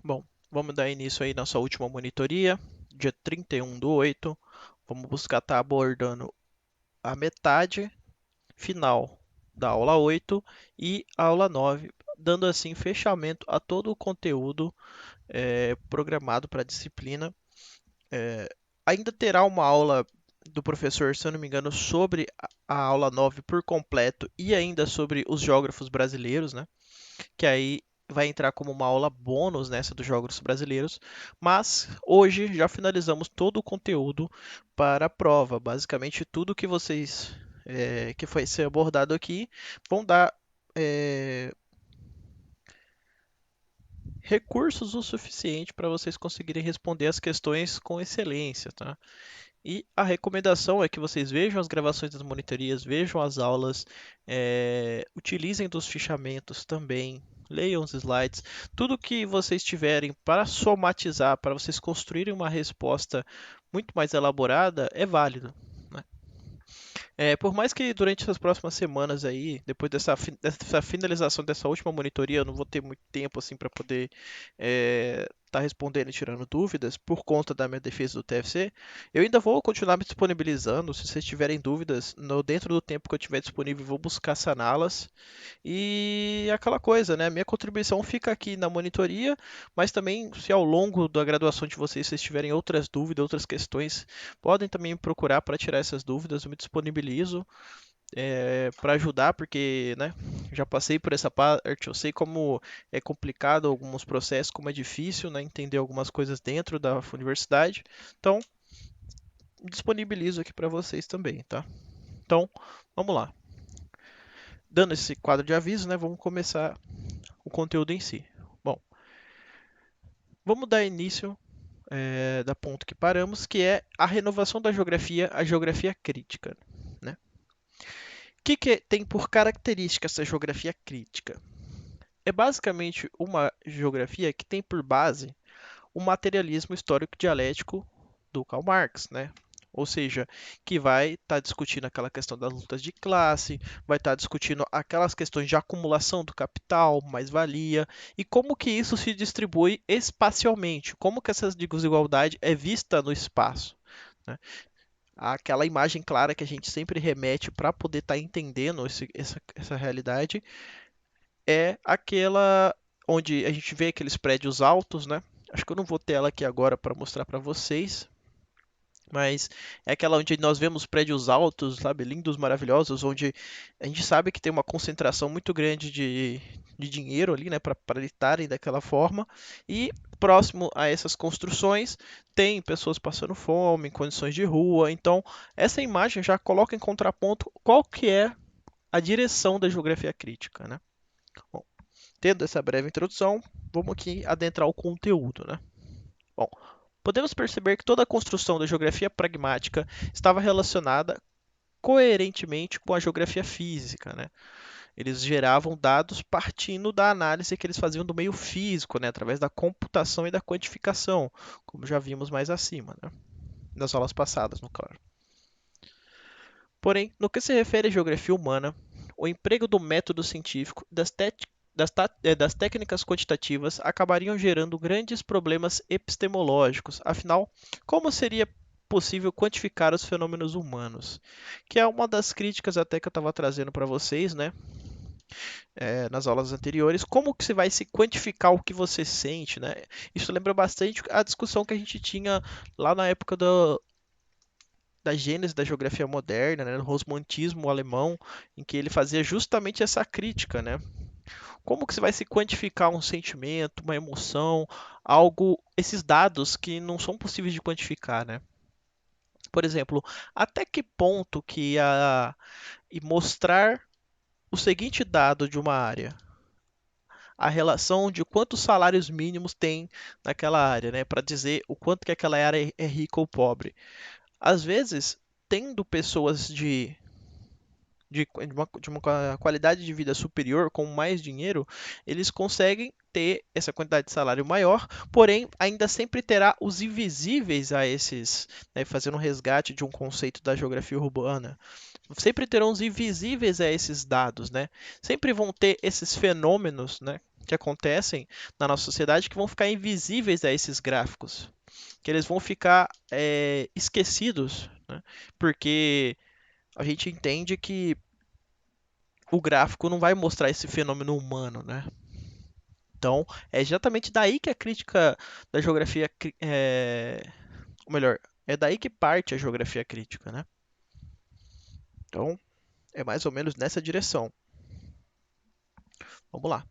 Bom, vamos dar início aí na nossa última monitoria, dia 31/8. Vamos buscar estar abordando a metade final da aula 8 e a aula 9, dando assim fechamento a todo o conteúdo programado para a disciplina. Ainda terá uma aula do professor, se eu não me engano, sobre a aula 9 por completo e ainda sobre os geógrafos brasileiros, né? Que aí vai entrar como uma aula bônus nessa dos jogos brasileiros, mas hoje já finalizamos todo o conteúdo para a prova. Basicamente, tudo que vocês que foi ser abordado aqui vão dar é, recursos o suficiente para vocês conseguirem responder as questões com excelência, tá? E a recomendação é que vocês vejam as gravações das monitorias, vejam as aulas, utilizem dos fichamentos também, leiam os slides, tudo que vocês tiverem para somatizar, para vocês construírem uma resposta muito mais elaborada, é válido, né? Por mais que durante essas próximas semanas aí, depois dessa finalização dessa última monitoria, eu não vou ter muito tempo assim para poder estar respondendo e tirando dúvidas por conta da minha defesa do TFC, eu ainda vou continuar me disponibilizando. Se vocês tiverem dúvidas, dentro do tempo que eu tiver disponível, eu vou buscar saná-las. E aquela coisa, né? Minha contribuição fica aqui na monitoria, mas também, se ao longo da graduação de vocês tiverem outras dúvidas, outras questões, podem também me procurar para tirar essas dúvidas. Eu me disponibilizo para ajudar, porque, né, já passei por essa parte, eu sei como é complicado alguns processos, como é difícil, né, entender algumas coisas dentro da universidade. Então, me disponibilizo aqui para vocês também, tá? Então, vamos lá. Dando esse quadro de aviso, né, vamos começar o conteúdo em si. Bom, vamos dar início da ponto que paramos, que é a renovação da geografia, a geografia crítica, né? O que tem por característica essa geografia crítica? É basicamente uma geografia que tem por base o materialismo histórico dialético do Karl Marx, né? Ou seja, que vai estar discutindo aquela questão das lutas de classe, vai estar discutindo aquelas questões de acumulação do capital, mais-valia, e como que isso se distribui espacialmente, como que essa desigualdade é vista no espaço, né? Aquela imagem clara que a gente sempre remete para poder estar entendendo essa realidade é aquela onde a gente vê aqueles prédios altos, né? Acho que eu não vou ter ela aqui agora para mostrar para vocês, mas é aquela onde nós vemos prédios altos, sabe, lindos, maravilhosos, onde a gente sabe que tem uma concentração muito grande de dinheiro ali, né, para estarem daquela forma. E próximo a essas construções tem pessoas passando fome, em condições de rua. Então, essa imagem já coloca em contraponto qual que é a direção da geografia crítica, né? Bom, tendo essa breve introdução, vamos aqui adentrar o conteúdo, né? Bom, podemos perceber que toda a construção da geografia pragmática estava relacionada coerentemente com a geografia física, né? Eles geravam dados partindo da análise que eles faziam do meio físico, né? Através da computação e da quantificação, como já vimos mais acima, né? Nas aulas passadas, no claro. Porém, no que se refere à geografia humana, o emprego do método científico das técnicas quantitativas acabariam gerando grandes problemas epistemológicos. Afinal, como seria possível quantificar os fenômenos humanos? Que é uma das críticas até que eu estava trazendo para vocês, né? Nas aulas anteriores, como que você vai se quantificar o que você sente, né? Isso lembra bastante a discussão que a gente tinha lá na época da gênese da geografia moderna, né, no romantismo alemão, em que ele fazia justamente essa crítica, né? Como que você vai se quantificar um sentimento, uma emoção, algo, esses dados que não são possíveis de quantificar, né? Por exemplo, até que ponto que e mostrar o seguinte dado de uma área, a relação de quantos salários mínimos tem naquela área, né, para dizer o quanto que aquela área é rica ou pobre. Às vezes, tendo pessoas de uma qualidade de vida superior, com mais dinheiro, eles conseguem ter essa quantidade de salário maior, porém ainda sempre terá os invisíveis a esses, né, fazendo um resgate de um conceito da geografia urbana. Sempre terão os invisíveis a esses dados, né? Sempre vão ter esses fenômenos, né? que acontecem na nossa sociedade que vão ficar invisíveis a esses gráficos, que eles vão ficar esquecidos, né? Porque a gente entende que o gráfico não vai mostrar esse fenômeno humano, né? Então, é exatamente daí que a crítica da geografia, ou melhor, é daí que parte a geografia crítica, né? Então, é mais ou menos nessa direção. Vamos lá.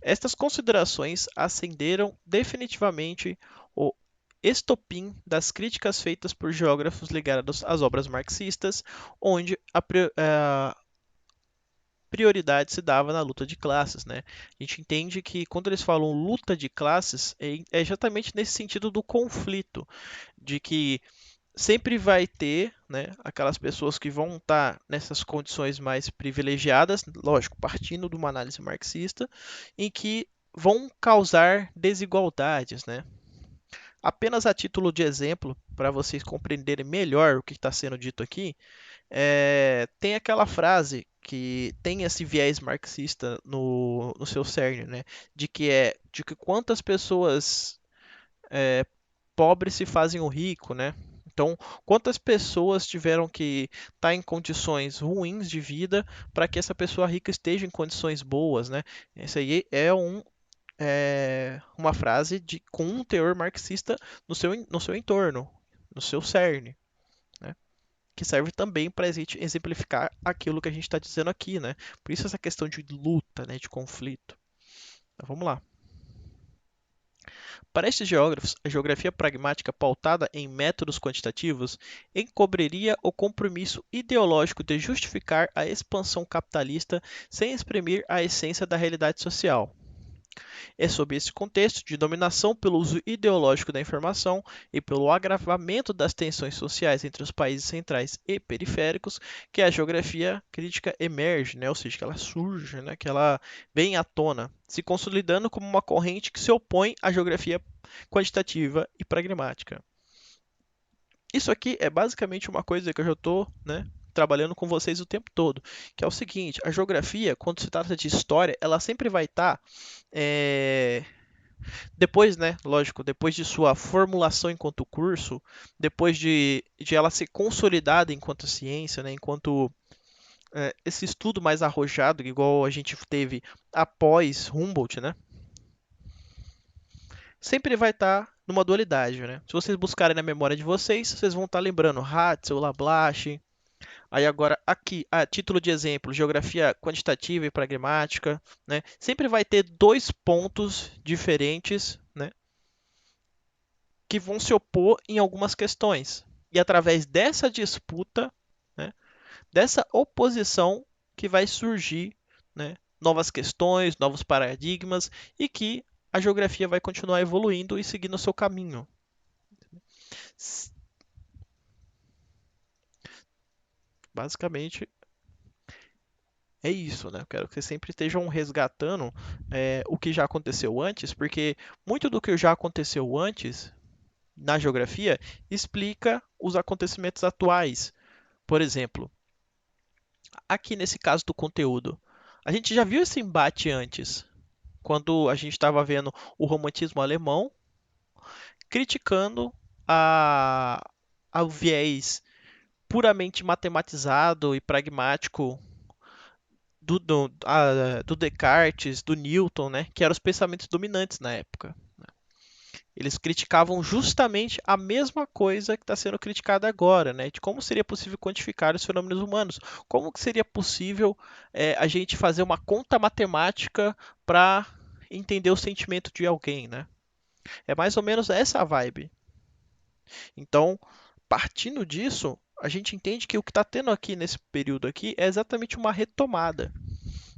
Estas considerações acenderam definitivamente o estopim das críticas feitas por geógrafos ligados às obras marxistas, onde a prioridade se dava na luta de classes, né? A gente entende que quando eles falam luta de classes, é exatamente nesse sentido do conflito, de que sempre vai ter, né, aquelas pessoas que vão estar nessas condições mais privilegiadas, lógico, partindo de uma análise marxista, em que vão causar desigualdades, né? Apenas a título de exemplo, para vocês compreenderem melhor o que está sendo dito aqui, tem aquela frase que tem esse viés marxista no seu cerne, né? De que quantas pessoas pobres se fazem o rico, né? Então, quantas pessoas tiveram que estar em condições ruins de vida para que essa pessoa rica esteja em condições boas, né? Isso aí é uma frase com um teor marxista no seu entorno, no seu cerne, né? Que serve também para exemplificar aquilo que a gente está dizendo aqui, né? Por isso essa questão de luta, né, de conflito. Então, vamos lá. Para estes geógrafos, a geografia pragmática pautada em métodos quantitativos encobriria o compromisso ideológico de justificar a expansão capitalista sem exprimir a essência da realidade social. É sob esse contexto de dominação pelo uso ideológico da informação e pelo agravamento das tensões sociais entre os países centrais e periféricos que a geografia crítica emerge, né? Ou seja, que ela surge, né? Que ela vem à tona, se consolidando como uma corrente que se opõe à geografia quantitativa e pragmática. Isso aqui é basicamente uma coisa que eu já estou, né, trabalhando com vocês o tempo todo, que é o seguinte: a geografia, quando se trata de história, ela sempre vai estar depois, né, lógico, depois de sua formulação enquanto curso, depois de ela ser consolidada enquanto ciência, né, enquanto esse estudo mais arrojado, igual a gente teve após Humboldt, né, sempre vai estar numa dualidade, né? Se vocês buscarem na memória de vocês, vocês vão estar lembrando Hatzel, Lablache. Aí agora aqui, a título de exemplo, geografia quantitativa e pragmática, né? Sempre vai ter dois pontos diferentes, né, que vão se opor em algumas questões. E através dessa disputa, né, dessa oposição, que vai surgir, né, novas questões, novos paradigmas e que a geografia vai continuar evoluindo e seguindo o seu caminho. Basicamente é isso, né? Eu quero que vocês sempre estejam resgatando o que já aconteceu antes, porque muito do que já aconteceu antes na geografia explica os acontecimentos atuais. Por exemplo, aqui nesse caso do conteúdo, a gente já viu esse embate antes, quando a gente estava vendo o romantismo alemão criticando a, ao viés puramente matematizado e pragmático do Descartes, do Newton, né, que eram os pensamentos dominantes na época. Eles criticavam justamente a mesma coisa que está sendo criticada agora, né? De como seria possível quantificar os fenômenos humanos, como que seria possível a gente fazer uma conta matemática para entender o sentimento de alguém, né? É mais ou menos essa a vibe. Então, partindo disso, a gente entende que o que está tendo aqui nesse período aqui é exatamente uma retomada,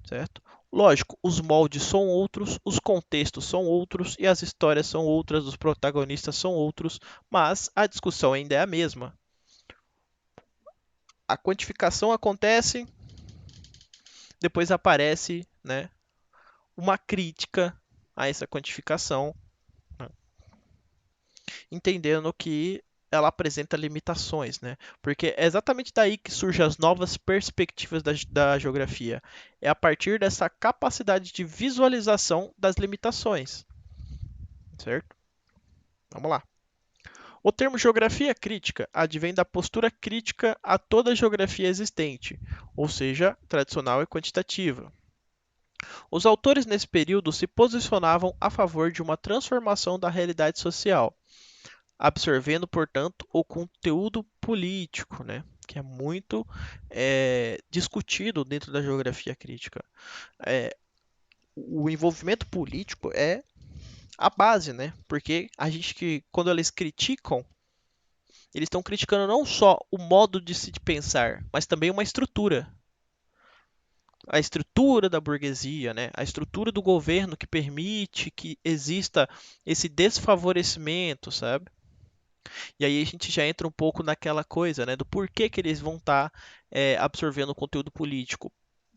certo? Lógico, os moldes são outros, os contextos são outros e as histórias são outras, os protagonistas são outros, mas a discussão ainda é a mesma. A quantificação acontece, depois aparece, né, uma crítica a essa quantificação, né, entendendo que ela apresenta limitações, né? Porque é exatamente daí que surgem as novas perspectivas da geografia. É a partir dessa capacidade de visualização das limitações, certo? Vamos lá. O termo geografia crítica advém da postura crítica a toda a geografia existente, ou seja, tradicional e quantitativa. Os autores nesse período se posicionavam a favor de uma transformação da realidade social, absorvendo, portanto, o conteúdo político, né? Que é muito discutido dentro da geografia crítica. É, o envolvimento político é a base, né? Porque a gente que, quando eles criticam, eles estão criticando não só o modo de se pensar, mas também uma estrutura. A estrutura da burguesia, né? A estrutura do governo que permite que exista esse desfavorecimento, sabe? E aí a gente já entra um pouco naquela coisa, né, do porquê que eles vão estar absorvendo o conteúdo político.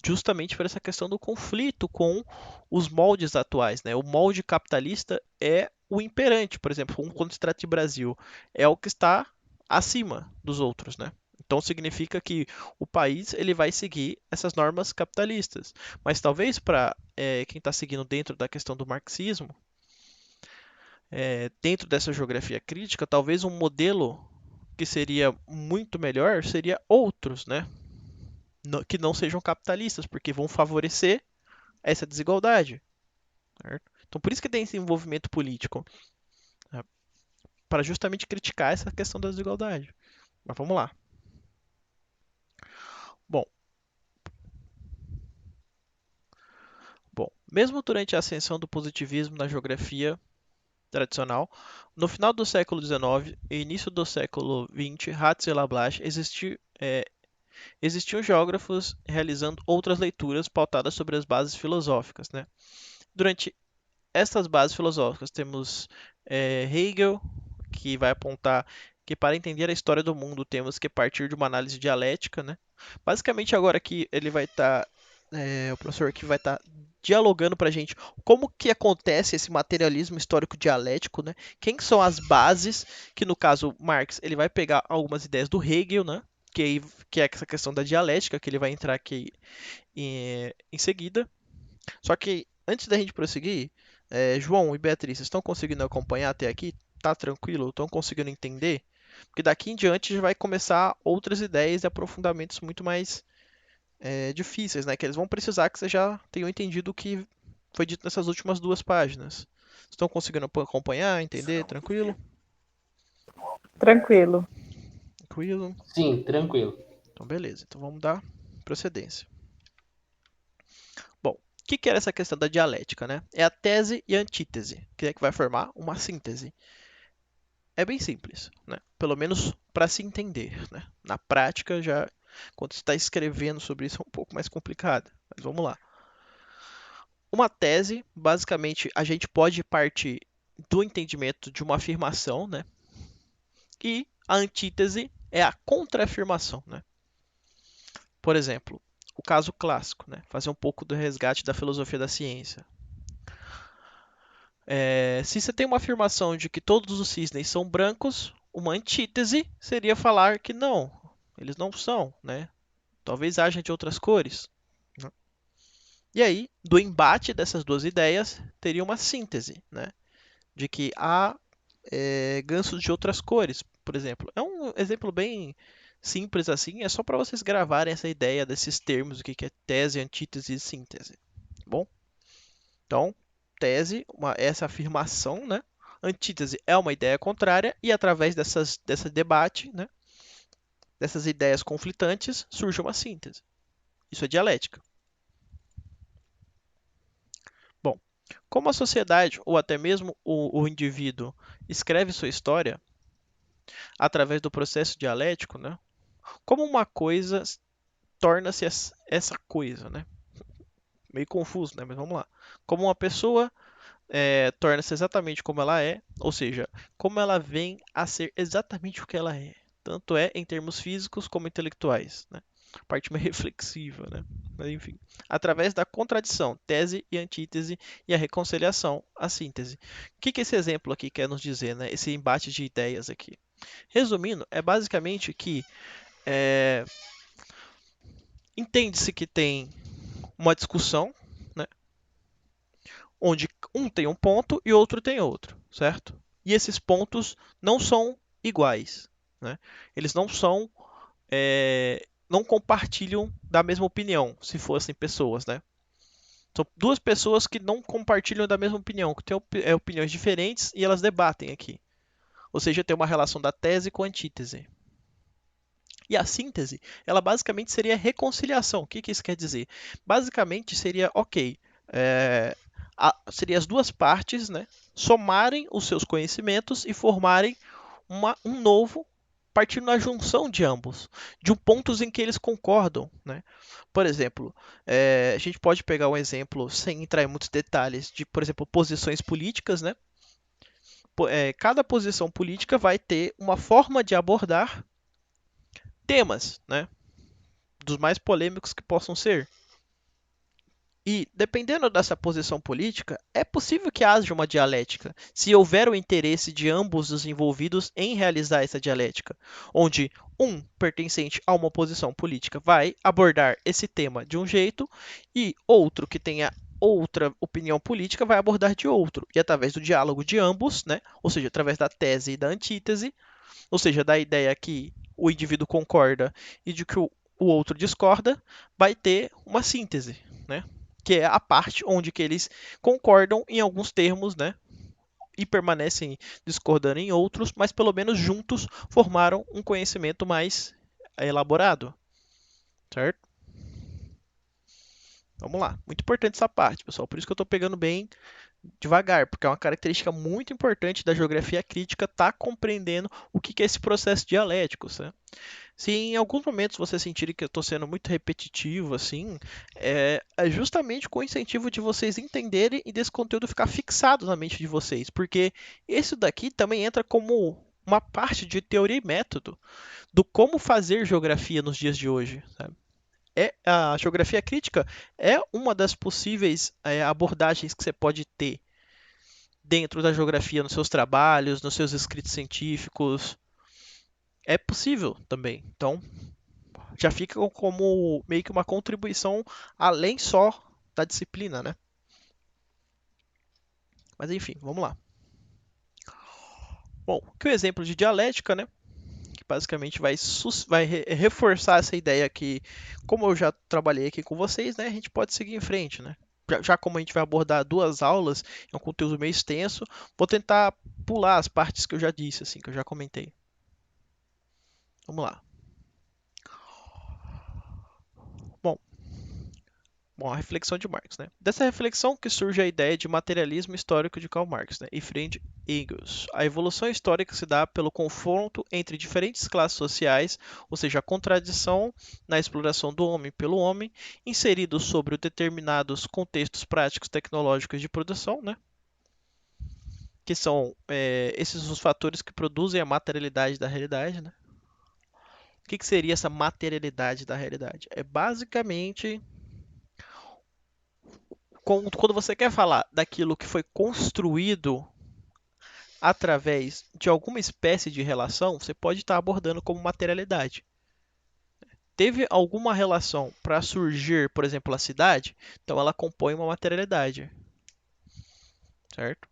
Justamente por essa questão do conflito com os moldes atuais, né? O molde capitalista é o imperante, por exemplo, quando se trata de Brasil, é o que está acima dos outros, né? Então significa que o país ele vai seguir essas normas capitalistas. Mas talvez para quem está seguindo dentro da questão do marxismo, dentro dessa geografia crítica, talvez um modelo que seria muito melhor seria outros, né? Que não sejam capitalistas, porque vão favorecer essa desigualdade. Certo? Então, por isso que tem esse envolvimento político, né? Para justamente criticar essa questão da desigualdade. Mas vamos lá. Bom, mesmo durante a ascensão do positivismo na geografia tradicional, no final do século XIX e início do século XX, Hatz e Lablache existiam geógrafos realizando outras leituras pautadas sobre as bases filosóficas, né? Durante estas bases filosóficas temos Hegel, que vai apontar que para entender a história do mundo temos que partir de uma análise dialética, né? Basicamente agora aqui ele vai estar, o professor aqui vai estar dialogando para a gente como que acontece esse materialismo histórico dialético, né? Quem são as bases, que no caso Marx ele vai pegar algumas ideias do Hegel, né? Que é essa questão da dialética, que ele vai entrar aqui em seguida. Só que antes da gente prosseguir, João e Beatriz, vocês estão conseguindo acompanhar até aqui? Tá tranquilo? Estão conseguindo entender? Porque daqui em diante já vai começar outras ideias e aprofundamentos muito mais difíceis, né? Que eles vão precisar que vocês já tenham entendido o que foi dito nessas últimas duas páginas. Estão conseguindo acompanhar, entender? Tranquilo? Tranquilo. Tranquilo. Sim, tranquilo. Então, beleza. Então, vamos dar procedência. Bom, o que era essa questão da dialética, né? É a tese e a antítese, que é que vai formar uma síntese. É bem simples, né? Pelo menos para se entender, né? Na prática, já quando você está escrevendo sobre isso é um pouco mais complicado. Mas vamos lá. Uma tese, basicamente, a gente pode partir do entendimento de uma afirmação, né? E a antítese é a contraafirmação, né? Por exemplo, o caso clássico, né? Fazer um pouco do resgate da filosofia da ciência. Se você tem uma afirmação de que todos os cisnes são brancos, uma antítese seria falar que não, eles não são, né? Talvez haja de outras cores, né? E aí, do embate dessas duas ideias, teria uma síntese, né? De que há gansos de outras cores, por exemplo. É um exemplo bem simples assim, é só para vocês gravarem essa ideia desses termos, o que é tese, antítese e síntese. Tá bom? Então, tese, essa afirmação, né? Antítese é uma ideia contrária e através desse debate, né? Dessas ideias conflitantes, surge uma síntese. Isso é dialética. Bom, como a sociedade ou até mesmo o indivíduo escreve sua história através do processo dialético, né? Como uma coisa torna-se essa coisa, né? Meio confuso, né? Mas vamos lá. Como uma pessoa torna-se exatamente como ela é, ou seja, como ela vem a ser exatamente o que ela é. Tanto é em termos físicos como intelectuais, né? Parte meio reflexiva, né? Mas enfim, através da contradição, tese e antítese, e a reconciliação, a síntese. O que esse exemplo aqui quer nos dizer, né? Esse embate de ideias aqui. Resumindo, é basicamente que é, entende-se que tem uma discussão, né, onde um tem um ponto e outro tem outro, certo? E esses pontos não são iguais, né? Eles não são, não compartilham da mesma opinião, se fossem pessoas, né? São duas pessoas que não compartilham da mesma opinião, que têm opiniões diferentes e elas debatem aqui. Ou seja, tem uma relação da tese com a antítese. E a síntese, ela basicamente seria reconciliação. O que que isso quer dizer? Basicamente seria, ok, é, seria as duas partes, né, somarem os seus conhecimentos e formarem um novo, partindo da junção de ambos, de pontos em que eles concordam, né? Por exemplo, a gente pode pegar um exemplo, sem entrar em muitos detalhes, de, por exemplo, posições políticas, né? Cada posição política vai ter uma forma de abordar temas, né? Dos mais polêmicos que possam ser. E, dependendo dessa posição política, é possível que haja uma dialética, se houver o interesse de ambos os envolvidos em realizar essa dialética, onde um pertencente a uma posição política vai abordar esse tema de um jeito e outro que tenha outra opinião política vai abordar de outro. E através do diálogo de ambos, né, ou seja, através da tese e da antítese, ou seja, da ideia que o indivíduo concorda e de que o outro discorda, vai ter uma síntese, né? Que é a parte onde que eles concordam em alguns termos, né? E permanecem discordando em outros, mas pelo menos juntos formaram um conhecimento mais elaborado, certo? Vamos lá. Muito importante essa parte, pessoal. Por isso que eu estou pegando bem devagar, porque é uma característica muito importante da geografia crítica estar compreendendo o que é esse processo dialético, né? Se em alguns momentos você sentir que eu estou sendo muito repetitivo, assim, é justamente com o incentivo de vocês entenderem e desse conteúdo ficar fixado na mente de vocês, porque isso daqui também entra como uma parte de teoria e método do como fazer geografia nos dias de hoje, sabe? A geografia crítica é uma das possíveis abordagens que você pode ter dentro da geografia nos seus trabalhos, nos seus escritos científicos. É possível também. Então, já fica como meio que uma contribuição além só da disciplina, né? Mas enfim, vamos lá. Bom, que o exemplo de dialética, né? Que basicamente vai reforçar essa ideia que, como eu já trabalhei aqui com vocês, né? A gente pode seguir em frente, né? Já como a gente vai abordar duas aulas, é um conteúdo meio extenso, vou tentar pular as partes que eu já disse, assim, que eu já comentei. Vamos lá. Bom, Bom, a reflexão de Marx, né? Dessa reflexão que surge a ideia de materialismo histórico de Karl Marx, né? E Friedrich Engels. A evolução histórica se dá pelo confronto entre diferentes classes sociais, ou seja, a contradição na exploração do homem pelo homem, inseridos sobre determinados contextos práticos tecnológicos de produção, né? Que são esses os fatores que produzem a materialidade da realidade, né? O que seria essa materialidade da realidade? É basicamente quando você quer falar daquilo que foi construído através de alguma espécie de relação, você pode estar abordando como materialidade. Teve alguma relação para surgir, por exemplo, a cidade, então ela compõe uma materialidade, certo?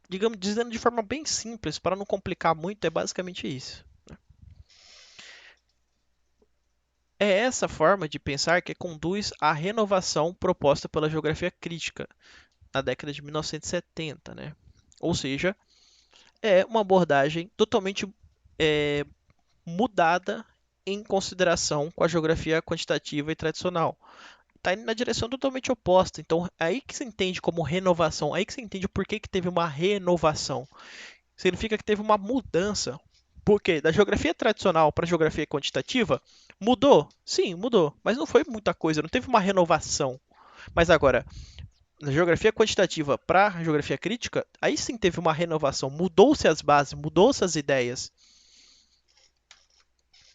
Digamos, dizendo de forma bem simples, para não complicar muito, é basicamente isso. É essa forma de pensar que conduz à renovação proposta pela geografia crítica na década de 1970, né? Ou seja, é uma abordagem totalmente é, mudada em consideração com a geografia quantitativa e tradicional. Está indo na direção totalmente oposta. Então, é aí que se entende como renovação, é aí que se entende por que teve uma renovação. Significa que teve uma mudança. Porque da geografia tradicional para a geografia quantitativa, mudou? Sim, mudou. Mas não foi muita coisa, não teve uma renovação. Mas agora, na geografia quantitativa para a geografia crítica, aí sim teve uma renovação. Mudou-se as bases, mudou-se as ideias.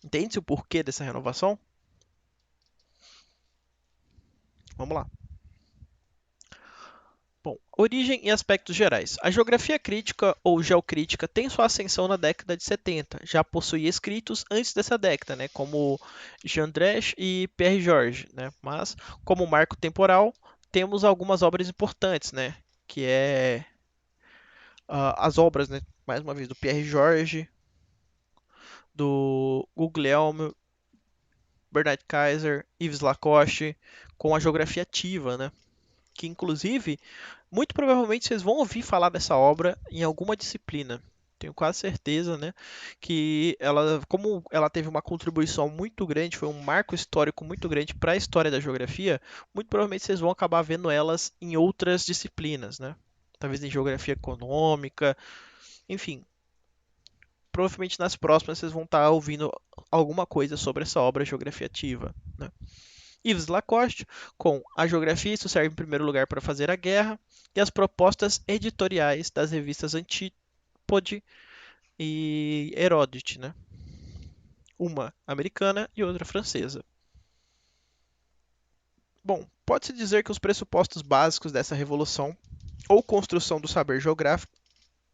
Entende-se o porquê dessa renovação? Vamos lá. Bom, origem e aspectos gerais. A geografia crítica ou geocrítica tem sua ascensão na década de 70. Já possuía escritos antes dessa década, né, como Jean Drèche e Pierre Georges, né? Mas como marco temporal, temos algumas obras importantes, né, que é as obras, né, mais uma vez, do Pierre Georges, do Guglielmo, Bernard Kaiser, Yves Lacoste, com a geografia ativa, né? Que inclusive, muito provavelmente vocês vão ouvir falar dessa obra em alguma disciplina. Tenho quase certeza, né, que ela, como ela teve uma contribuição muito grande, foi um marco histórico muito grande para a história da geografia, muito provavelmente vocês vão acabar vendo elas em outras disciplinas, né? Talvez em geografia econômica, enfim, provavelmente nas próximas vocês vão estar ouvindo alguma coisa sobre essa obra Geografia Ativa, né? Yves Lacoste, com A Geografia, isso serve em primeiro lugar para fazer a guerra, e as propostas editoriais das revistas Antípode e Heródote, né? Uma americana e outra francesa. Bom, pode-se dizer que os pressupostos básicos dessa revolução ou construção do saber geográfico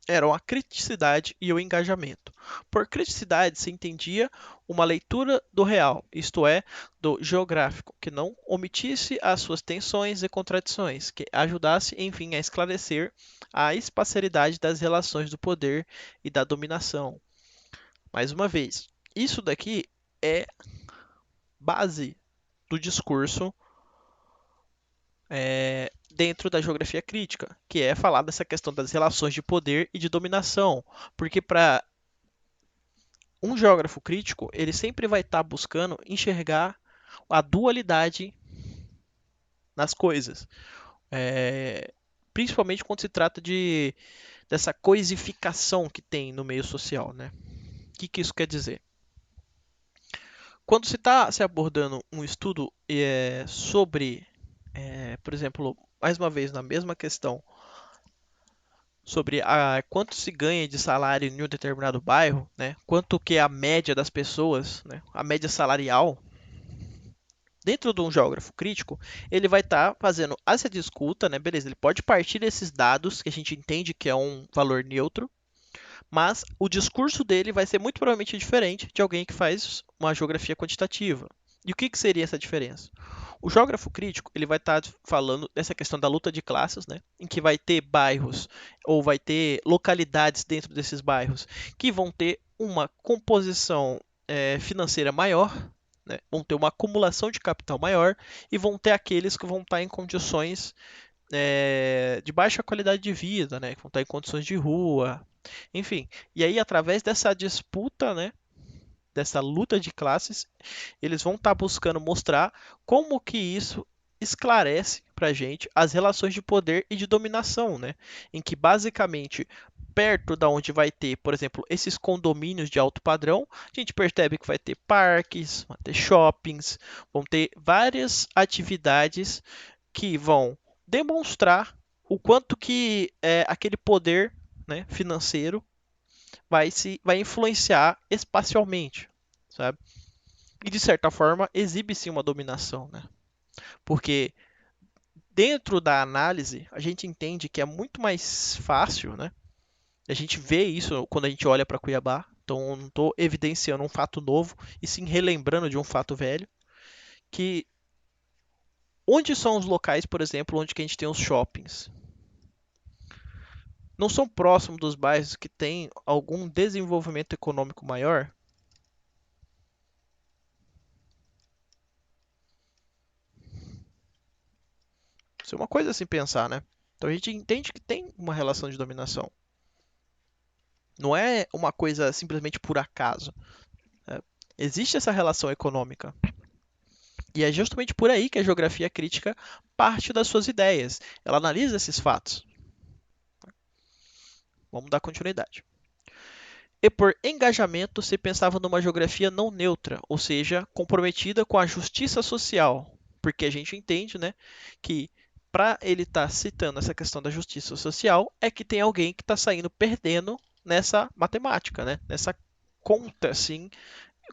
eram a criticidade e o engajamento. Por criticidade se entendia uma leitura do real, isto é, do geográfico, que não omitisse as suas tensões e contradições, que ajudasse, enfim, a esclarecer a espacialidade das relações do poder e da dominação. Mais uma vez, isso daqui é base do discurso dentro da geografia crítica, que é falar dessa questão das relações de poder e de dominação, porque para um geógrafo crítico, ele sempre vai estar buscando enxergar a dualidade nas coisas, é, principalmente quando se trata dessa coisificação que tem no meio social, né? O que isso quer dizer? Quando se está se abordando um estudo sobre, por exemplo, mais uma vez na mesma questão, sobre quanto se ganha de salário em um determinado bairro, né? Quanto que é a média das pessoas, né? A média salarial, dentro de um geógrafo crítico, ele vai estar fazendo essa disputa, né? Beleza, ele pode partir desses dados que a gente entende que é um valor neutro, mas o discurso dele vai ser muito provavelmente diferente de alguém que faz uma geografia quantitativa. E o que seria essa diferença? O geógrafo crítico ele vai estar falando dessa questão da luta de classes, né, em que vai ter bairros ou vai ter localidades dentro desses bairros que vão ter uma composição financeira maior, né, vão ter uma acumulação de capital maior e vão ter aqueles que vão estar em condições de baixa qualidade de vida, né, que vão estar em condições de rua, enfim. E aí, através dessa disputa, né, dessa luta de classes, eles vão estar buscando mostrar como que isso esclarece para a gente as relações de poder e de dominação, né? Em que basicamente perto da onde vai ter, por exemplo, esses condomínios de alto padrão, a gente percebe que vai ter parques, vai ter shoppings, vão ter várias atividades que vão demonstrar o quanto que aquele poder, né, financeiro vai influenciar espacialmente, sabe? E de certa forma exibe sim uma dominação, né? Porque dentro da análise a gente entende que é muito mais fácil, né? A gente vê isso quando a gente olha para Cuiabá. Então eu não estou evidenciando um fato novo e sim relembrando de um fato velho. Que onde são os locais, por exemplo, onde que a gente tem os shoppings? Não são próximos dos bairros que têm algum desenvolvimento econômico maior? Isso é uma coisa a se pensar, né? Então a gente entende que tem uma relação de dominação. Não é uma coisa simplesmente por acaso, né? Existe essa relação econômica. E é justamente por aí que a geografia crítica parte das suas ideias. Ela analisa esses fatos. Vamos dar continuidade. E por engajamento se pensava numa geografia não neutra, ou seja, comprometida com a justiça social, porque a gente entende, né, que para ele estar citando essa questão da justiça social é que tem alguém que está saindo perdendo nessa matemática, né, nessa conta, assim,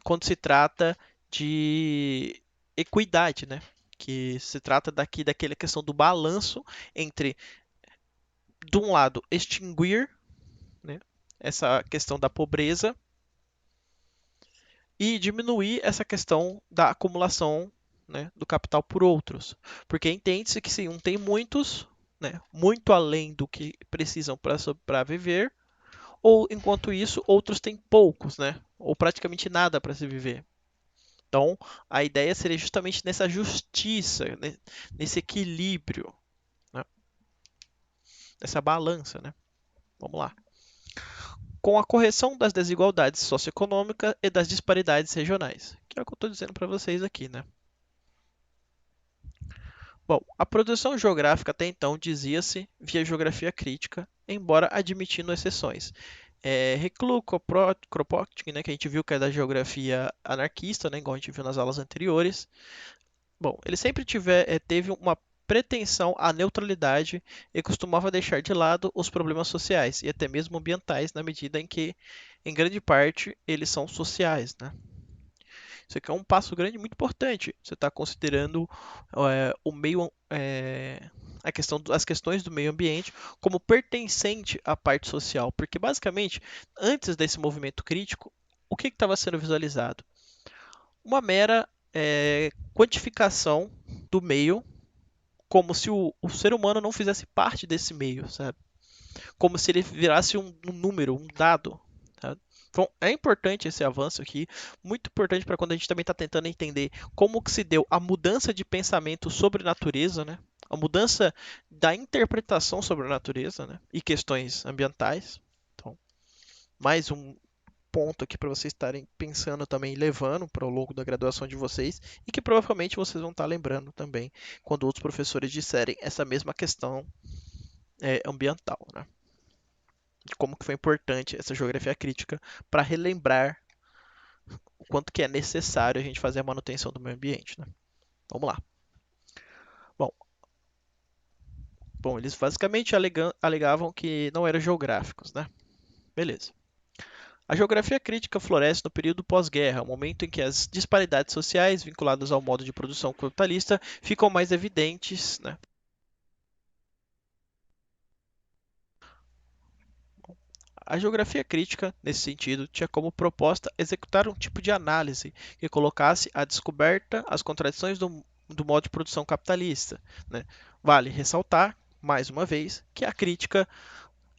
quando se trata de equidade, né, que se trata daquela questão do balanço entre de um lado, extinguir, né, essa questão da pobreza e diminuir essa questão da acumulação, né, do capital por outros. Porque entende-se que se um tem muitos, né, muito além do que precisam para viver, ou enquanto isso, outros têm poucos, né, ou praticamente nada para se viver. Então, a ideia seria justamente nessa justiça, né, nesse equilíbrio, né, nessa balança, né? Vamos lá. Com a correção das desigualdades socioeconômicas e das disparidades regionais, que é o que eu estou dizendo para vocês aqui, né? Bom, a produção geográfica até então dizia-se via geografia crítica, embora admitindo exceções. Reclus, Kropotkin, né, que a gente viu que é da geografia anarquista, né, igual a gente viu nas aulas anteriores. Bom, ele sempre teve uma pretensão à neutralidade e costumava deixar de lado os problemas sociais e até mesmo ambientais, na medida em que, em grande parte, eles são sociais, né? Isso aqui é um passo grande muito importante. Você está considerando o meio, as questões do meio ambiente como pertencente à parte social, porque basicamente, antes desse movimento crítico, o que estava sendo visualizado? Uma mera quantificação do meio, como se o ser humano não fizesse parte desse meio, sabe? Como se ele virasse um número, um dado. Sabe? Então, é importante esse avanço aqui, muito importante para quando a gente também está tentando entender como que se deu a mudança de pensamento sobre natureza, né? A mudança da interpretação sobre a natureza, né? E questões ambientais. Então, mais um ponto aqui para vocês estarem pensando também, levando para o longo da graduação de vocês e que provavelmente vocês vão estar lembrando também quando outros professores disserem essa mesma questão ambiental, né? De como que foi importante essa geografia crítica para relembrar o quanto que é necessário a gente fazer a manutenção do meio ambiente, né? Vamos lá. Bom, eles basicamente alegavam que não eram geográficos, né? Beleza. A geografia crítica floresce no período pós-guerra, momento em que as disparidades sociais vinculadas ao modo de produção capitalista ficam mais evidentes, né? A geografia crítica, nesse sentido, tinha como proposta executar um tipo de análise que colocasse à descoberta as contradições do modo de produção capitalista, né? Vale ressaltar, mais uma vez, que a crítica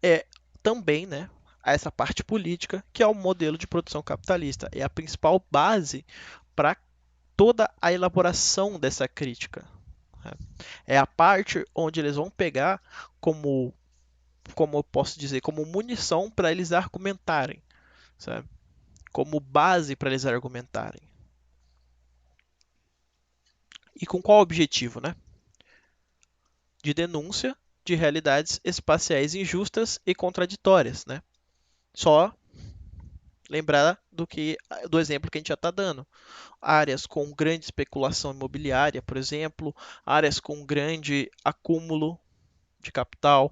é também, né, a essa parte política, que é o modelo de produção capitalista. É a principal base para toda a elaboração dessa crítica, né? É a parte onde eles vão pegar como eu posso dizer, como munição para eles argumentarem, sabe? Como base para eles argumentarem. E com qual objetivo, né? De denúncia de realidades espaciais injustas e contraditórias, né? Só lembrar do exemplo que a gente já está dando. Áreas com grande especulação imobiliária, por exemplo, áreas com grande acúmulo de capital,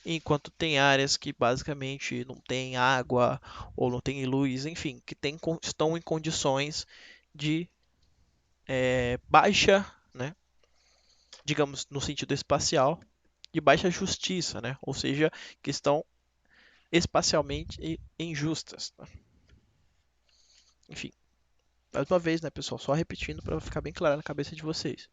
enquanto tem áreas que basicamente não tem água ou não tem luz, enfim, que estão em condições de baixa, né, digamos no sentido espacial, de baixa justiça, né, ou seja, que estão espacialmente injustas, né? Enfim, mais uma vez, né, pessoal, só repetindo para ficar bem claro na cabeça de vocês.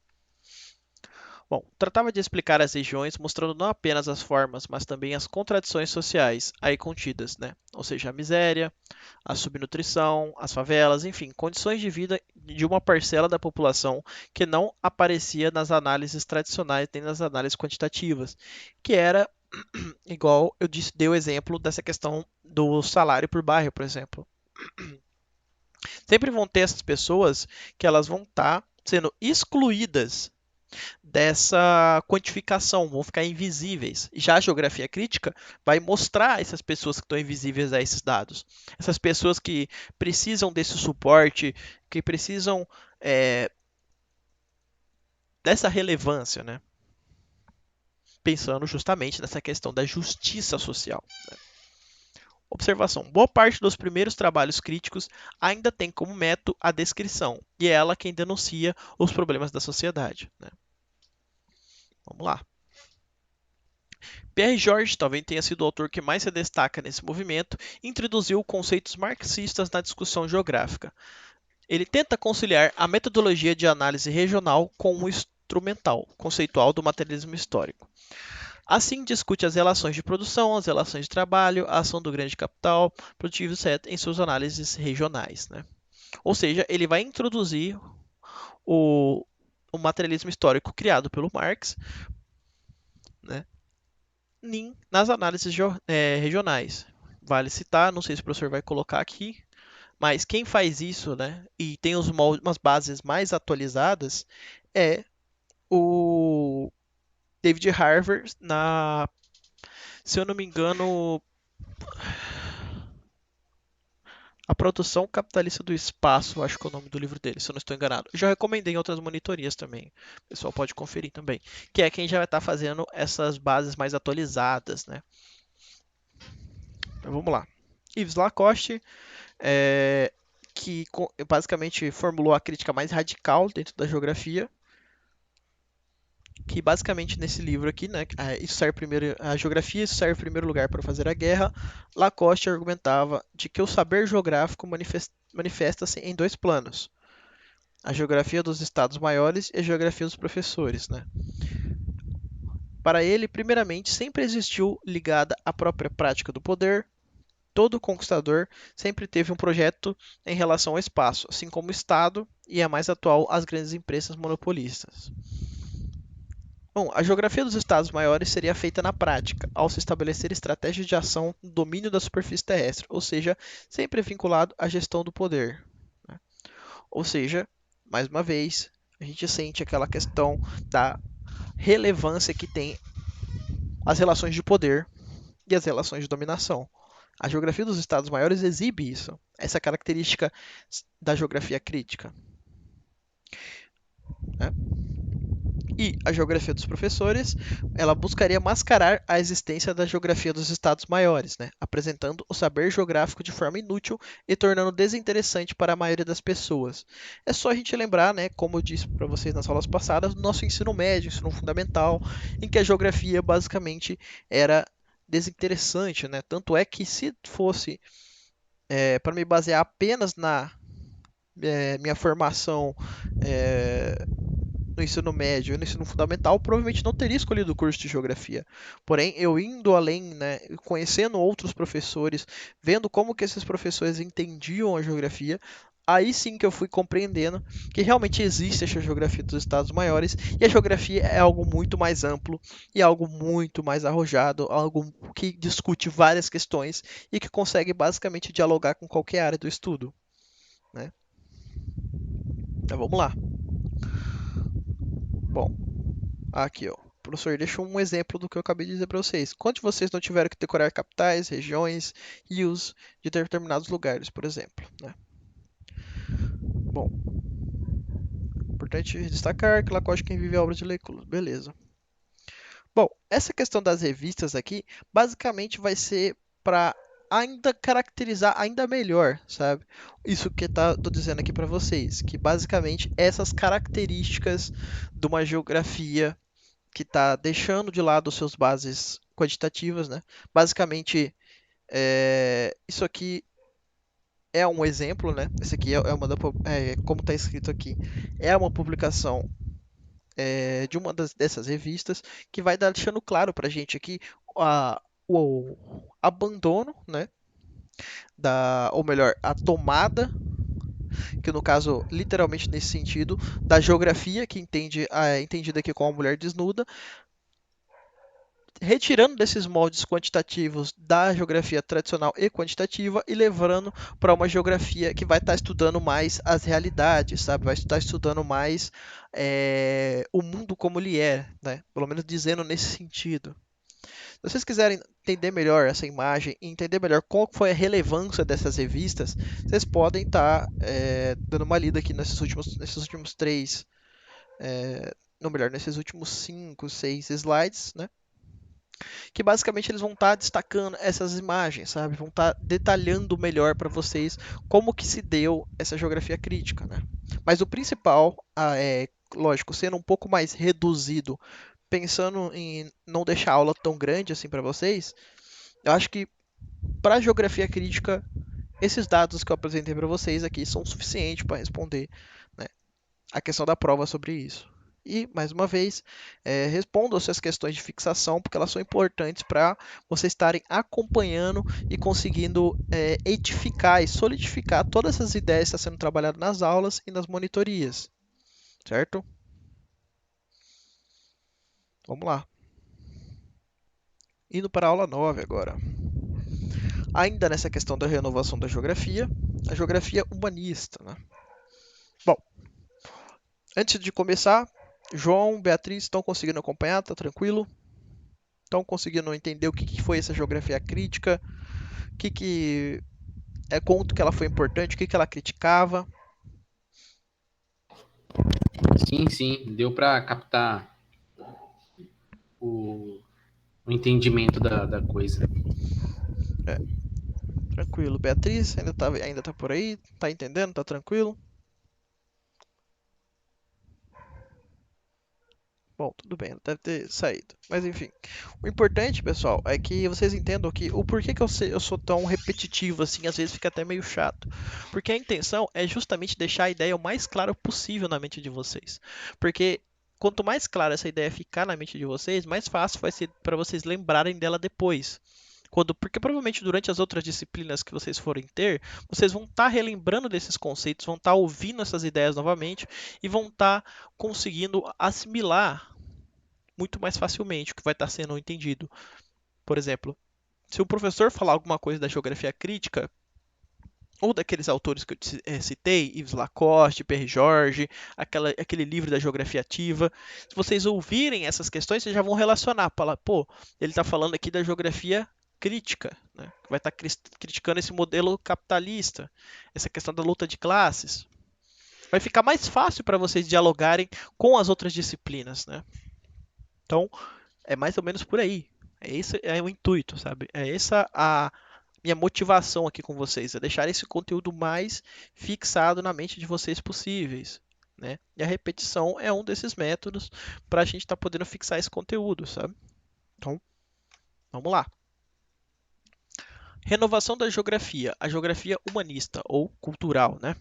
Bom, tratava de explicar as regiões mostrando não apenas as formas, mas também as contradições sociais aí contidas, né? Ou seja, a miséria, a subnutrição, as favelas, enfim, condições de vida de uma parcela da população que não aparecia nas análises tradicionais nem nas análises quantitativas, que era igual eu disse, dei o exemplo dessa questão do salário por bairro, por exemplo. Sempre vão ter essas pessoas que elas vão estar sendo excluídas dessa quantificação, vão ficar invisíveis. Já a geografia crítica vai mostrar essas pessoas que estão invisíveis a esses dados. Essas pessoas que precisam desse suporte, que precisam dessa relevância, né? Pensando justamente nessa questão da justiça social. Né? Observação: boa parte dos primeiros trabalhos críticos ainda tem como método a descrição, e é ela quem denuncia os problemas da sociedade. Né? Vamos lá. Pierre George talvez tenha sido o autor que mais se destaca nesse movimento e introduziu conceitos marxistas na discussão geográfica. Ele tenta conciliar a metodologia de análise regional com o instrumental, conceitual do materialismo histórico. Assim, discute as relações de produção, as relações de trabalho, a ação do grande capital produtivo, etc., em suas análises regionais. Né? Ou seja, ele vai introduzir o, o materialismo histórico criado pelo Marx, né, nas análises regionais. Vale citar, não sei se o professor vai colocar aqui, mas quem faz isso, né, e tem umas bases mais atualizadas é o David Harvey se eu não me engano, A Produção Capitalista do Espaço, acho que é o nome do livro dele, se eu não estou enganado. Eu já recomendei em outras monitorias também. O pessoal pode conferir também. Que é quem já vai estar fazendo essas bases mais atualizadas, né? Então vamos lá. Yves Lacoste, é, que basicamente formulou a crítica mais radical dentro da geografia, que basicamente nesse livro aqui, né, isso serve primeiro, a geografia isso serve em primeiro lugar para fazer a guerra. Lacoste argumentava de que o saber geográfico manifesta-se em dois planos: a geografia dos estados maiores e a geografia dos professores, né? Para ele, primeiramente, sempre existiu ligada à própria prática do poder. Todo conquistador sempre teve um projeto em relação ao espaço, assim como o Estado e a mais atual, as grandes empresas monopolistas. Bom, a geografia dos estados maiores seria feita na prática, ao se estabelecer estratégias de ação no domínio da superfície terrestre, ou seja, sempre vinculado à gestão do poder. Né? Ou seja, mais uma vez, a gente sente aquela questão da relevância que tem as relações de poder e as relações de dominação. A geografia dos estados maiores exibe isso, essa característica da geografia crítica. Né? E a geografia dos professores, ela buscaria mascarar a existência da geografia dos estados maiores, né? Apresentando o saber geográfico de forma inútil e tornando desinteressante para a maioria das pessoas. É só a gente lembrar, né, como eu disse para vocês nas aulas passadas, do nosso ensino médio, ensino fundamental, em que a geografia basicamente era desinteressante, né? Tanto é que se fosse para me basear apenas na minha formação no ensino médio e no ensino fundamental, provavelmente não teria escolhido o curso de geografia. Porém, eu indo além, né, conhecendo outros professores, vendo como que esses professores entendiam a geografia, aí sim que eu fui compreendendo que realmente existe essa geografia dos estados maiores e a geografia é algo muito mais amplo e algo muito mais arrojado, algo que discute várias questões e que consegue basicamente dialogar com qualquer área do estudo, né? Então vamos lá. Bom, aqui, ó. Professor, deixa um exemplo do que eu acabei de dizer para vocês. Quantos de vocês não tiveram que decorar capitais, regiões, rios de determinados lugares, por exemplo, né? Bom, importante destacar que Lacoste quem vive a obra de Leiclos. Beleza. Bom, essa questão das revistas aqui, basicamente vai ser para ainda caracterizar ainda melhor, sabe? Isso que tô dizendo aqui para vocês, que basicamente essas características de uma geografia que está deixando de lado suas bases quantitativas, né? Basicamente, isso aqui é um exemplo, né? Esse aqui é uma como está escrito aqui, é uma publicação de uma dessas revistas que vai deixando claro para a gente aqui o abandono, né? Ou melhor, a tomada, que no caso, literalmente nesse sentido, da geografia, que entendida aqui como a mulher desnuda, retirando desses moldes quantitativos da geografia tradicional e quantitativa e levando para uma geografia que vai estar estudando mais as realidades, sabe? Vai estar estudando mais o mundo como ele é, né? Pelo menos dizendo nesse sentido. Se vocês quiserem entender melhor essa imagem e entender melhor qual foi a relevância dessas revistas, vocês podem estar dando uma lida aqui nesses últimos três, não melhor, nesses últimos cinco, seis slides, né? Que basicamente eles vão estar destacando essas imagens, sabe? Vão estar detalhando melhor para vocês como que se deu essa geografia crítica, né? Mas o principal, lógico, sendo um pouco mais reduzido pensando em não deixar a aula tão grande assim para vocês, eu acho que para geografia crítica, esses dados que eu apresentei para vocês aqui são suficientes para responder, né, a questão da prova sobre isso. E, mais uma vez, respondam essas questões de fixação, porque elas são importantes para vocês estarem acompanhando e conseguindo edificar e solidificar todas essas ideias que estão sendo trabalhadas nas aulas e nas monitorias, certo? Vamos lá. Indo para a aula 9 agora. Ainda nessa questão da renovação da geografia, a geografia humanista, né? Bom, antes de começar, João, Beatriz, estão conseguindo acompanhar? Tá tranquilo? Estão conseguindo entender o que foi essa geografia crítica? O que é quanto que ela foi importante? O que ela criticava? Sim, sim, deu para captar o, o entendimento da coisa. É, tranquilo. Beatriz, ainda tá por aí? Tá entendendo? Tá tranquilo? Bom, tudo bem, ela deve ter saído. Mas enfim, o importante, pessoal, é que vocês entendam que o porquê que eu sou tão repetitivo assim, às vezes fica até meio chato. Porque a intenção é justamente deixar a ideia o mais clara possível na mente de vocês. Porque quanto mais clara essa ideia ficar na mente de vocês, mais fácil vai ser para vocês lembrarem dela depois. Porque provavelmente durante as outras disciplinas que vocês forem ter, vocês vão estar relembrando desses conceitos, vão estar ouvindo essas ideias novamente e vão estar conseguindo assimilar muito mais facilmente o que vai estar sendo entendido. Por exemplo, se o professor falar alguma coisa da geografia crítica, ou daqueles autores que eu citei, Yves Lacoste, Pierre Georges, aquele livro da geografia ativa, se vocês ouvirem essas questões, vocês já vão relacionar, falar, pô, ele está falando aqui da geografia crítica, né? Vai estar criticando esse modelo capitalista, essa questão da luta de classes. Vai ficar mais fácil para vocês dialogarem com as outras disciplinas, né? Então, é mais ou menos por aí. Esse é o intuito, sabe? É essa a minha motivação aqui com vocês, é deixar esse conteúdo mais fixado na mente de vocês possíveis, né? E a repetição é um desses métodos para a gente estar podendo fixar esse conteúdo, sabe? Então, vamos lá. Renovação da geografia, a geografia humanista ou cultural, né?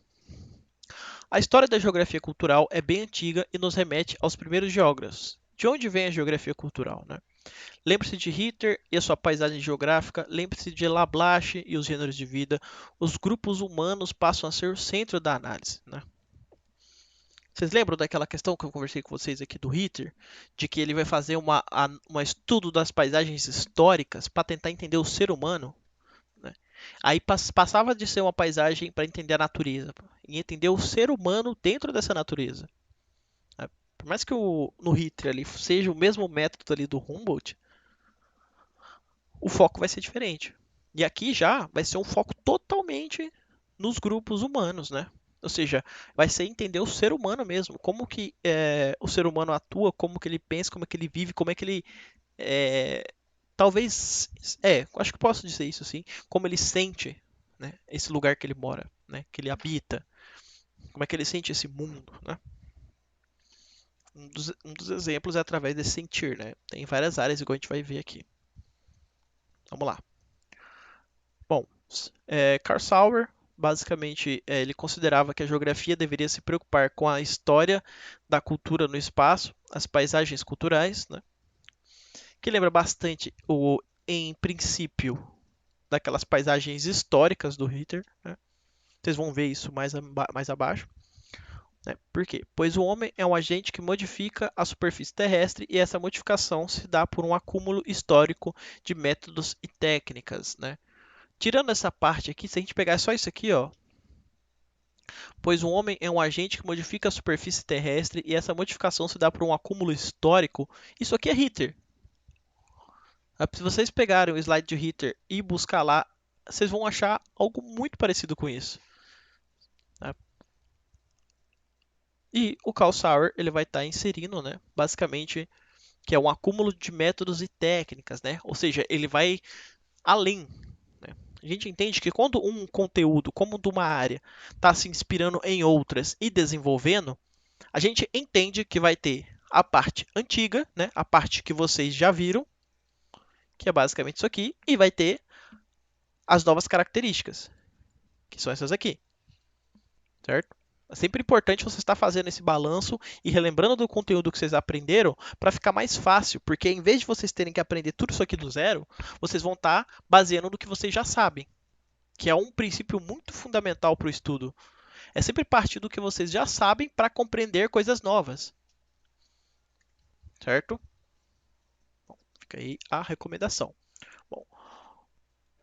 A história da geografia cultural é bem antiga e nos remete aos primeiros geógrafos. De onde vem a geografia cultural, né? Lembre-se de Ritter e a sua paisagem geográfica, lembre-se de Lablache e os gêneros de vida. Os grupos humanos passam a ser o centro da análise, né? Vocês lembram daquela questão que eu conversei com vocês aqui do Ritter, de que ele vai fazer um estudo das paisagens históricas para tentar entender o ser humano, né? Aí passava de ser uma paisagem para entender a natureza, e entender o ser humano dentro dessa natureza, né? Por mais que no Ritter ali seja o mesmo método ali do Humboldt, o foco vai ser diferente. E aqui já vai ser um foco totalmente nos grupos humanos, né? Ou seja, vai ser entender o ser humano mesmo, como que o ser humano atua, como que ele pensa, como é que ele vive, como é que ele é, talvez acho que posso dizer isso sim, como ele sente, né, esse lugar que ele mora, né, que ele habita, como é que ele sente esse mundo, né? Um dos exemplos é através desse sentir, né? Tem várias áreas igual a gente vai ver aqui. Vamos lá. Bom, Carl Sauer, basicamente, ele considerava que a geografia deveria se preocupar com a história da cultura no espaço, as paisagens culturais, né? Que lembra bastante em princípio, daquelas paisagens históricas do Ritter, né? Vocês vão ver isso mais abaixo. Né? Por quê? Pois o homem é um agente que modifica a superfície terrestre e essa modificação se dá por um acúmulo histórico de métodos e técnicas, né? Tirando essa parte aqui, se a gente pegar só isso aqui, ó, pois o homem é um agente que modifica a superfície terrestre e essa modificação se dá por um acúmulo histórico, isso aqui é Ritter. Se vocês pegarem o slide de Ritter e buscar lá, vocês vão achar algo muito parecido com isso, né? E o Carl Sauer ele vai estar inserindo, né, basicamente, que é um acúmulo de métodos e técnicas, né? Ou seja, ele vai além. Né? A gente entende que quando um conteúdo, como de uma área, está se inspirando em outras e desenvolvendo, a gente entende que vai ter a parte antiga, né, a parte que vocês já viram, que é basicamente isso aqui, e vai ter as novas características, que são essas aqui, certo? É sempre importante você estar fazendo esse balanço e relembrando do conteúdo que vocês aprenderam para ficar mais fácil, porque em vez de vocês terem que aprender tudo isso aqui do zero, vocês vão estar baseando no que vocês já sabem, que é um princípio muito fundamental para o estudo. É sempre partir do que vocês já sabem para compreender coisas novas, certo? Bom, fica aí a recomendação. Bom,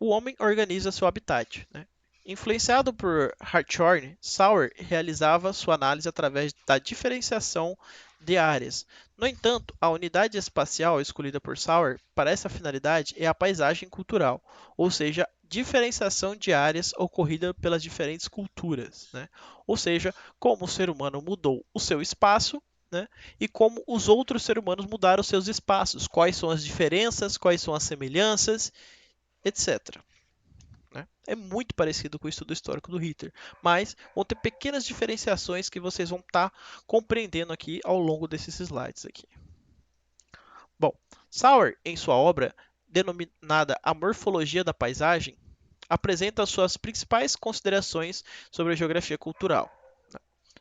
o homem organiza seu habitat, né? Influenciado por Hartshorne, Sauer realizava sua análise através da diferenciação de áreas. No entanto, a unidade espacial escolhida por Sauer para essa finalidade é a paisagem cultural, ou seja, diferenciação de áreas ocorrida pelas diferentes culturas, né? Ou seja, como o ser humano mudou o seu espaço, né? E como os outros seres humanos mudaram os seus espaços, quais são as diferenças, quais são as semelhanças, etc. Né? É muito parecido com o estudo histórico do Ritter, mas vão ter pequenas diferenciações que vocês vão estar compreendendo aqui ao longo desses slides aqui. Bom, Sauer, em sua obra denominada A Morfologia da Paisagem, apresenta suas principais considerações sobre a geografia cultural.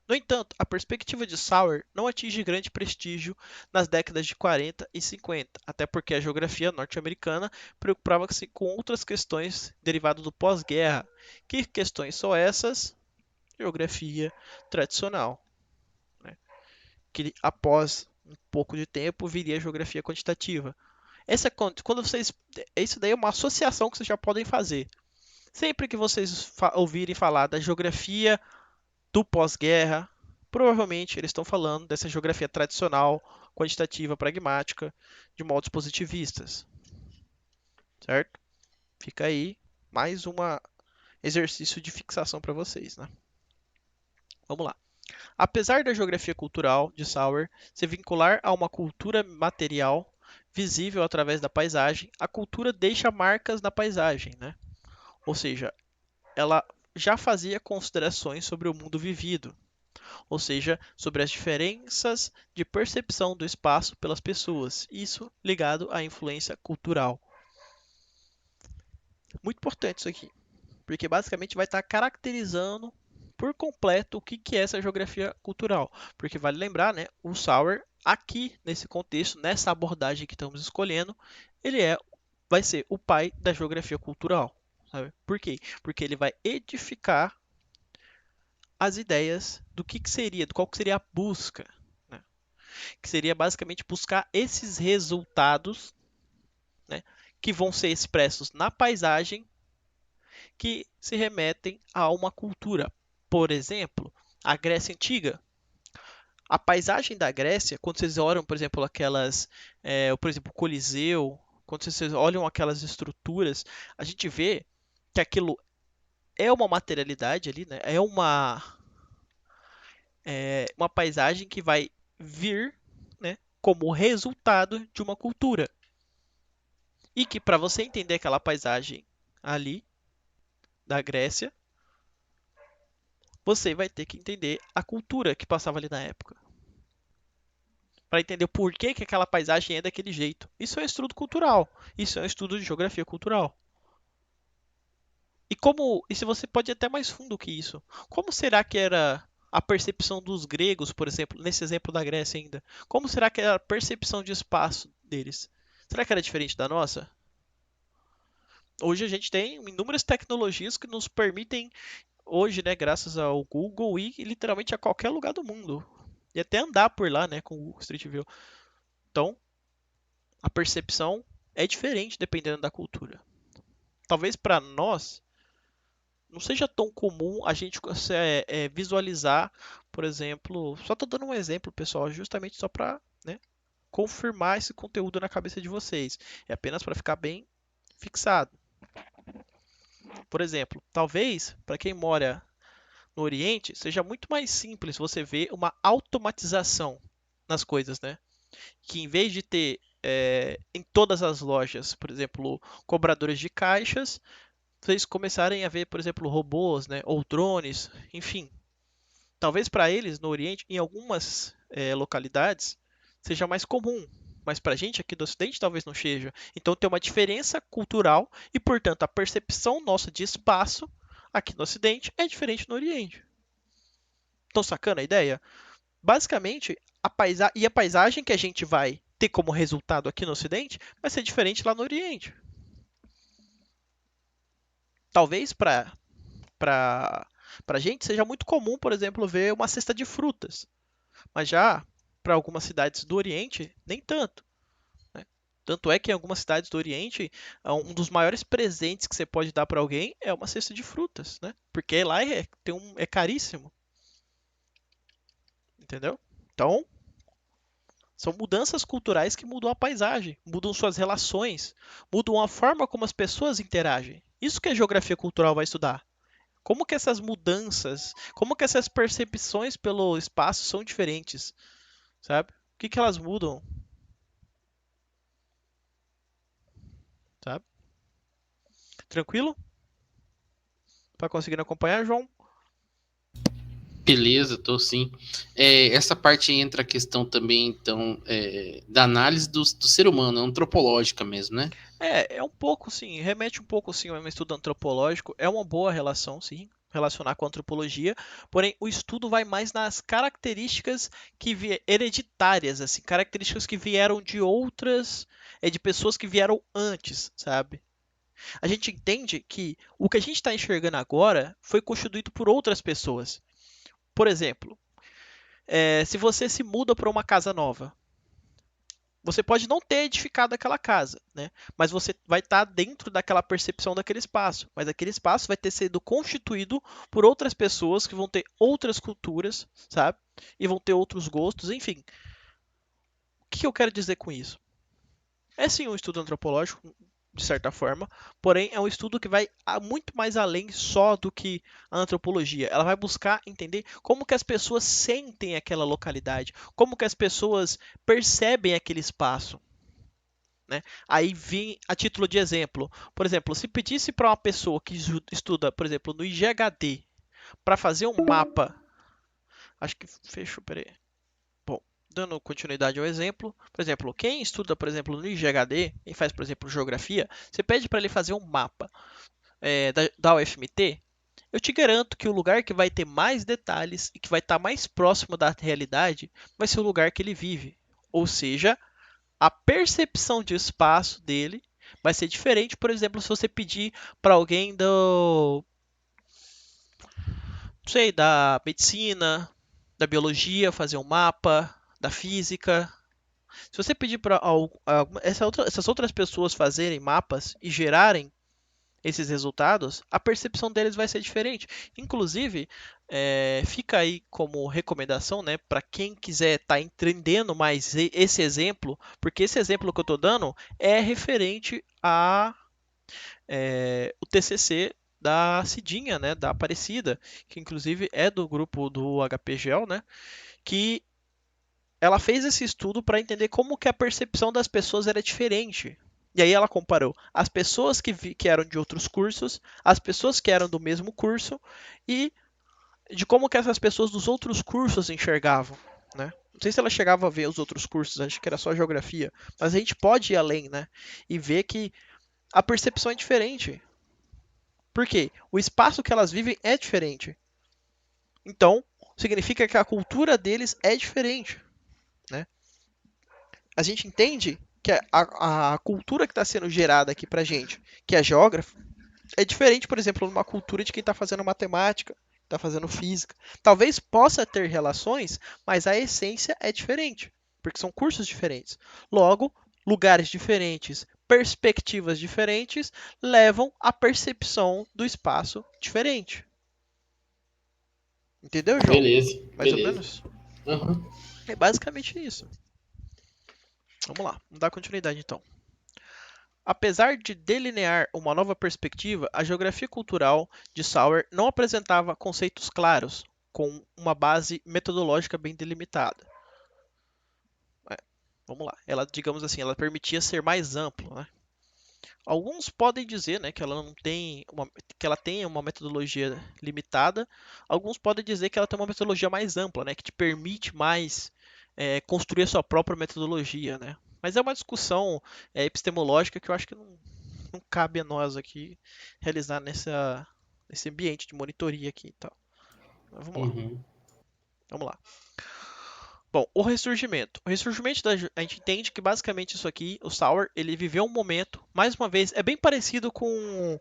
No entanto, a perspectiva de Sauer não atinge grande prestígio nas décadas de 40 e 50, até porque a geografia norte-americana preocupava-se com outras questões derivadas do pós-guerra. Que questões são essas? Geografia tradicional, né? Que após um pouco de tempo viria a geografia quantitativa. Quando vocês, isso daí é uma associação que vocês já podem fazer. Sempre que vocês ouvirem falar da geografia do pós-guerra, provavelmente eles estão falando dessa geografia tradicional, quantitativa, pragmática, de modos positivistas, certo? Fica aí mais um exercício de fixação para vocês, né? Vamos lá. Apesar da geografia cultural de Sauer se vincular a uma cultura material visível através da paisagem, a cultura deixa marcas na paisagem, né? Ou seja, ela já fazia considerações sobre o mundo vivido, ou seja, sobre as diferenças de percepção do espaço pelas pessoas, isso ligado à influência cultural. Muito importante isso aqui, porque basicamente vai estar caracterizando por completo o que é essa geografia cultural, porque vale lembrar, né, o Sauer aqui nesse contexto, nessa abordagem que estamos escolhendo, ele vai ser o pai da geografia cultural, sabe? Por quê? Porque ele vai edificar as ideias do que seria, qual que seria a busca, né? Que seria basicamente buscar esses resultados, né, que vão ser expressos na paisagem, que se remetem a uma cultura. Por exemplo, a Grécia Antiga. A paisagem da Grécia, quando vocês olham, por exemplo, por exemplo, o Coliseu, quando vocês olham aquelas estruturas, a gente vê que aquilo é uma materialidade ali, né? Uma paisagem que vai vir, né, como resultado de uma cultura. E que para você entender aquela paisagem ali da Grécia, você vai ter que entender a cultura que passava ali na época. Para entender por que aquela paisagem é daquele jeito. Isso é um estudo cultural. Isso é um estudo de geografia cultural. E se você pode ir até mais fundo que isso, como será que era a percepção dos gregos, por exemplo, nesse exemplo da Grécia ainda? Como será que era a percepção de espaço deles? Será que era diferente da nossa? Hoje a gente tem inúmeras tecnologias que nos permitem, hoje, né, graças ao Google, ir literalmente a qualquer lugar do mundo. E até andar por lá, né, com o Street View. Então, a percepção é diferente dependendo da cultura. Talvez para nós não seja tão comum a gente visualizar, por exemplo, só estou dando um exemplo, pessoal, justamente só para, né, confirmar esse conteúdo na cabeça de vocês. É apenas para ficar bem fixado. Por exemplo, talvez para quem mora no Oriente seja muito mais simples você ver uma automatização nas coisas, né? Que em vez de ter em todas as lojas, por exemplo, cobradores de caixas, vocês começarem a ver, por exemplo, robôs, né, ou drones, enfim. Talvez para eles no Oriente, em algumas localidades, seja mais comum, mas para a gente aqui do Ocidente talvez não seja. Então tem uma diferença cultural e, portanto, a percepção nossa de espaço aqui no Ocidente é diferente no Oriente. Estão sacando a ideia? Basicamente, a paisagem que a gente vai ter como resultado aqui no Ocidente vai ser diferente lá no Oriente. Talvez para a gente seja muito comum, por exemplo, ver uma cesta de frutas, mas já para algumas cidades do Oriente, nem tanto. Né? Tanto é que em algumas cidades do Oriente, um dos maiores presentes que você pode dar para alguém é uma cesta de frutas, né? Porque lá é caríssimo, entendeu? Então, são mudanças culturais que mudam a paisagem, mudam suas relações, mudam a forma como as pessoas interagem. Isso que a geografia cultural vai estudar. Como que essas mudanças, como que essas percepções pelo espaço são diferentes, sabe? O que que elas mudam, sabe? Tranquilo? Tá conseguindo acompanhar, João? Beleza, tô sim. Essa parte entra a questão também, então, da análise do ser humano, antropológica mesmo, né? É um pouco sim, remete um pouco sim ao um estudo antropológico, é uma boa relação, sim, relacionar com a antropologia, porém o estudo vai mais nas características hereditárias, assim, características que vieram de outras, de pessoas que vieram antes, sabe? A gente entende que o que a gente está enxergando agora foi constituído por outras pessoas. Por exemplo, se você se muda para uma casa nova, você pode não ter edificado aquela casa, né? Mas você vai estar dentro daquela percepção daquele espaço. Mas aquele espaço vai ter sido constituído por outras pessoas que vão ter outras culturas, sabe? E vão ter outros gostos, enfim. O que eu quero dizer com isso? É sim um estudo antropológico, de certa forma, porém é um estudo que vai muito mais além só do que a antropologia. Ela vai buscar entender como que as pessoas sentem aquela localidade, como que as pessoas percebem aquele espaço. Né? Aí vem a título de exemplo. Por exemplo, se pedisse para uma pessoa que estuda, por exemplo, no IGHD, para fazer um mapa, acho que fechou, peraí. Bom, dando continuidade ao exemplo, por exemplo, quem estuda, por exemplo, no IGHD, quem faz, por exemplo, geografia, você pede para ele fazer um mapa da UFMT, eu te garanto que o lugar que vai ter mais detalhes e que vai estar mais próximo da realidade vai ser o lugar que ele vive. Ou seja, a percepção de espaço dele vai ser diferente, por exemplo, se você pedir para alguém não sei, da medicina, da biologia fazer um mapa, da física. Se você pedir para essas outras pessoas fazerem mapas e gerarem esses resultados, a percepção deles vai ser diferente. Inclusive, fica aí como recomendação, né, para quem quiser estar entendendo mais esse exemplo, porque esse exemplo que eu estou dando é referente a o TCC da Cidinha, né, da Aparecida, que inclusive é do grupo do HPGEL, né, que ela fez esse estudo para entender como que a percepção das pessoas era diferente. E aí ela comparou as pessoas que eram de outros cursos, as pessoas que eram do mesmo curso e de como que essas pessoas dos outros cursos enxergavam, né? Não sei se ela chegava a ver os outros cursos, acho que era só geografia, mas a gente pode ir além, né? E ver que a percepção é diferente. Por quê? O espaço que elas vivem é diferente. Então, significa que a cultura deles é diferente, né? A gente entende que a cultura que está sendo gerada aqui para gente, que é geógrafo, é diferente, por exemplo, de uma cultura de quem está fazendo matemática, está fazendo física. Talvez possa ter relações, mas a essência é diferente, porque são cursos diferentes. Logo, lugares diferentes, perspectivas diferentes levam à percepção do espaço diferente. Entendeu, João? Beleza, Mais ou beleza. menos? Aham. É basicamente isso. Vamos lá, vamos dar continuidade então. Apesar de delinear uma nova perspectiva, a geografia cultural de Sauer não apresentava conceitos claros, com uma base metodológica bem delimitada. É, vamos lá, ela, digamos assim, ela permitia ser mais amplo, né? Alguns podem dizer, né, que ela não tem que ela tem uma metodologia limitada. Alguns podem dizer que ela tem uma metodologia mais ampla, né, que te permite mais, construir a sua própria metodologia, né? Mas é uma discussão epistemológica que eu acho que não cabe a nós aqui realizar nesse ambiente de monitoria aqui e tal. Mas vamos lá, Uhum. vamos lá. Bom, o ressurgimento. O ressurgimento a gente entende que basicamente isso aqui, o Sauer, ele viveu um momento, mais uma vez, é bem parecido com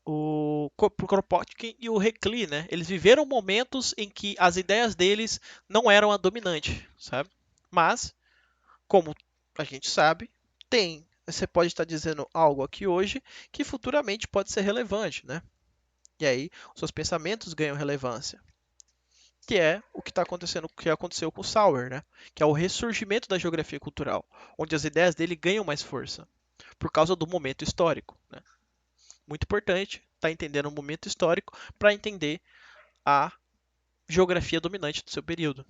o Kropotkin e o Recli, né? Eles viveram momentos em que as ideias deles não eram a dominante, sabe? Mas, como a gente sabe, você pode estar dizendo algo aqui hoje que futuramente pode ser relevante, né? E aí, os seus pensamentos ganham relevância. Que é o que está acontecendo, o que aconteceu com o Sauer, né? Que é o ressurgimento da geografia cultural, onde as ideias dele ganham mais força por causa do momento histórico, né? Muito importante estar entendendo o momento histórico para entender a geografia dominante do seu período.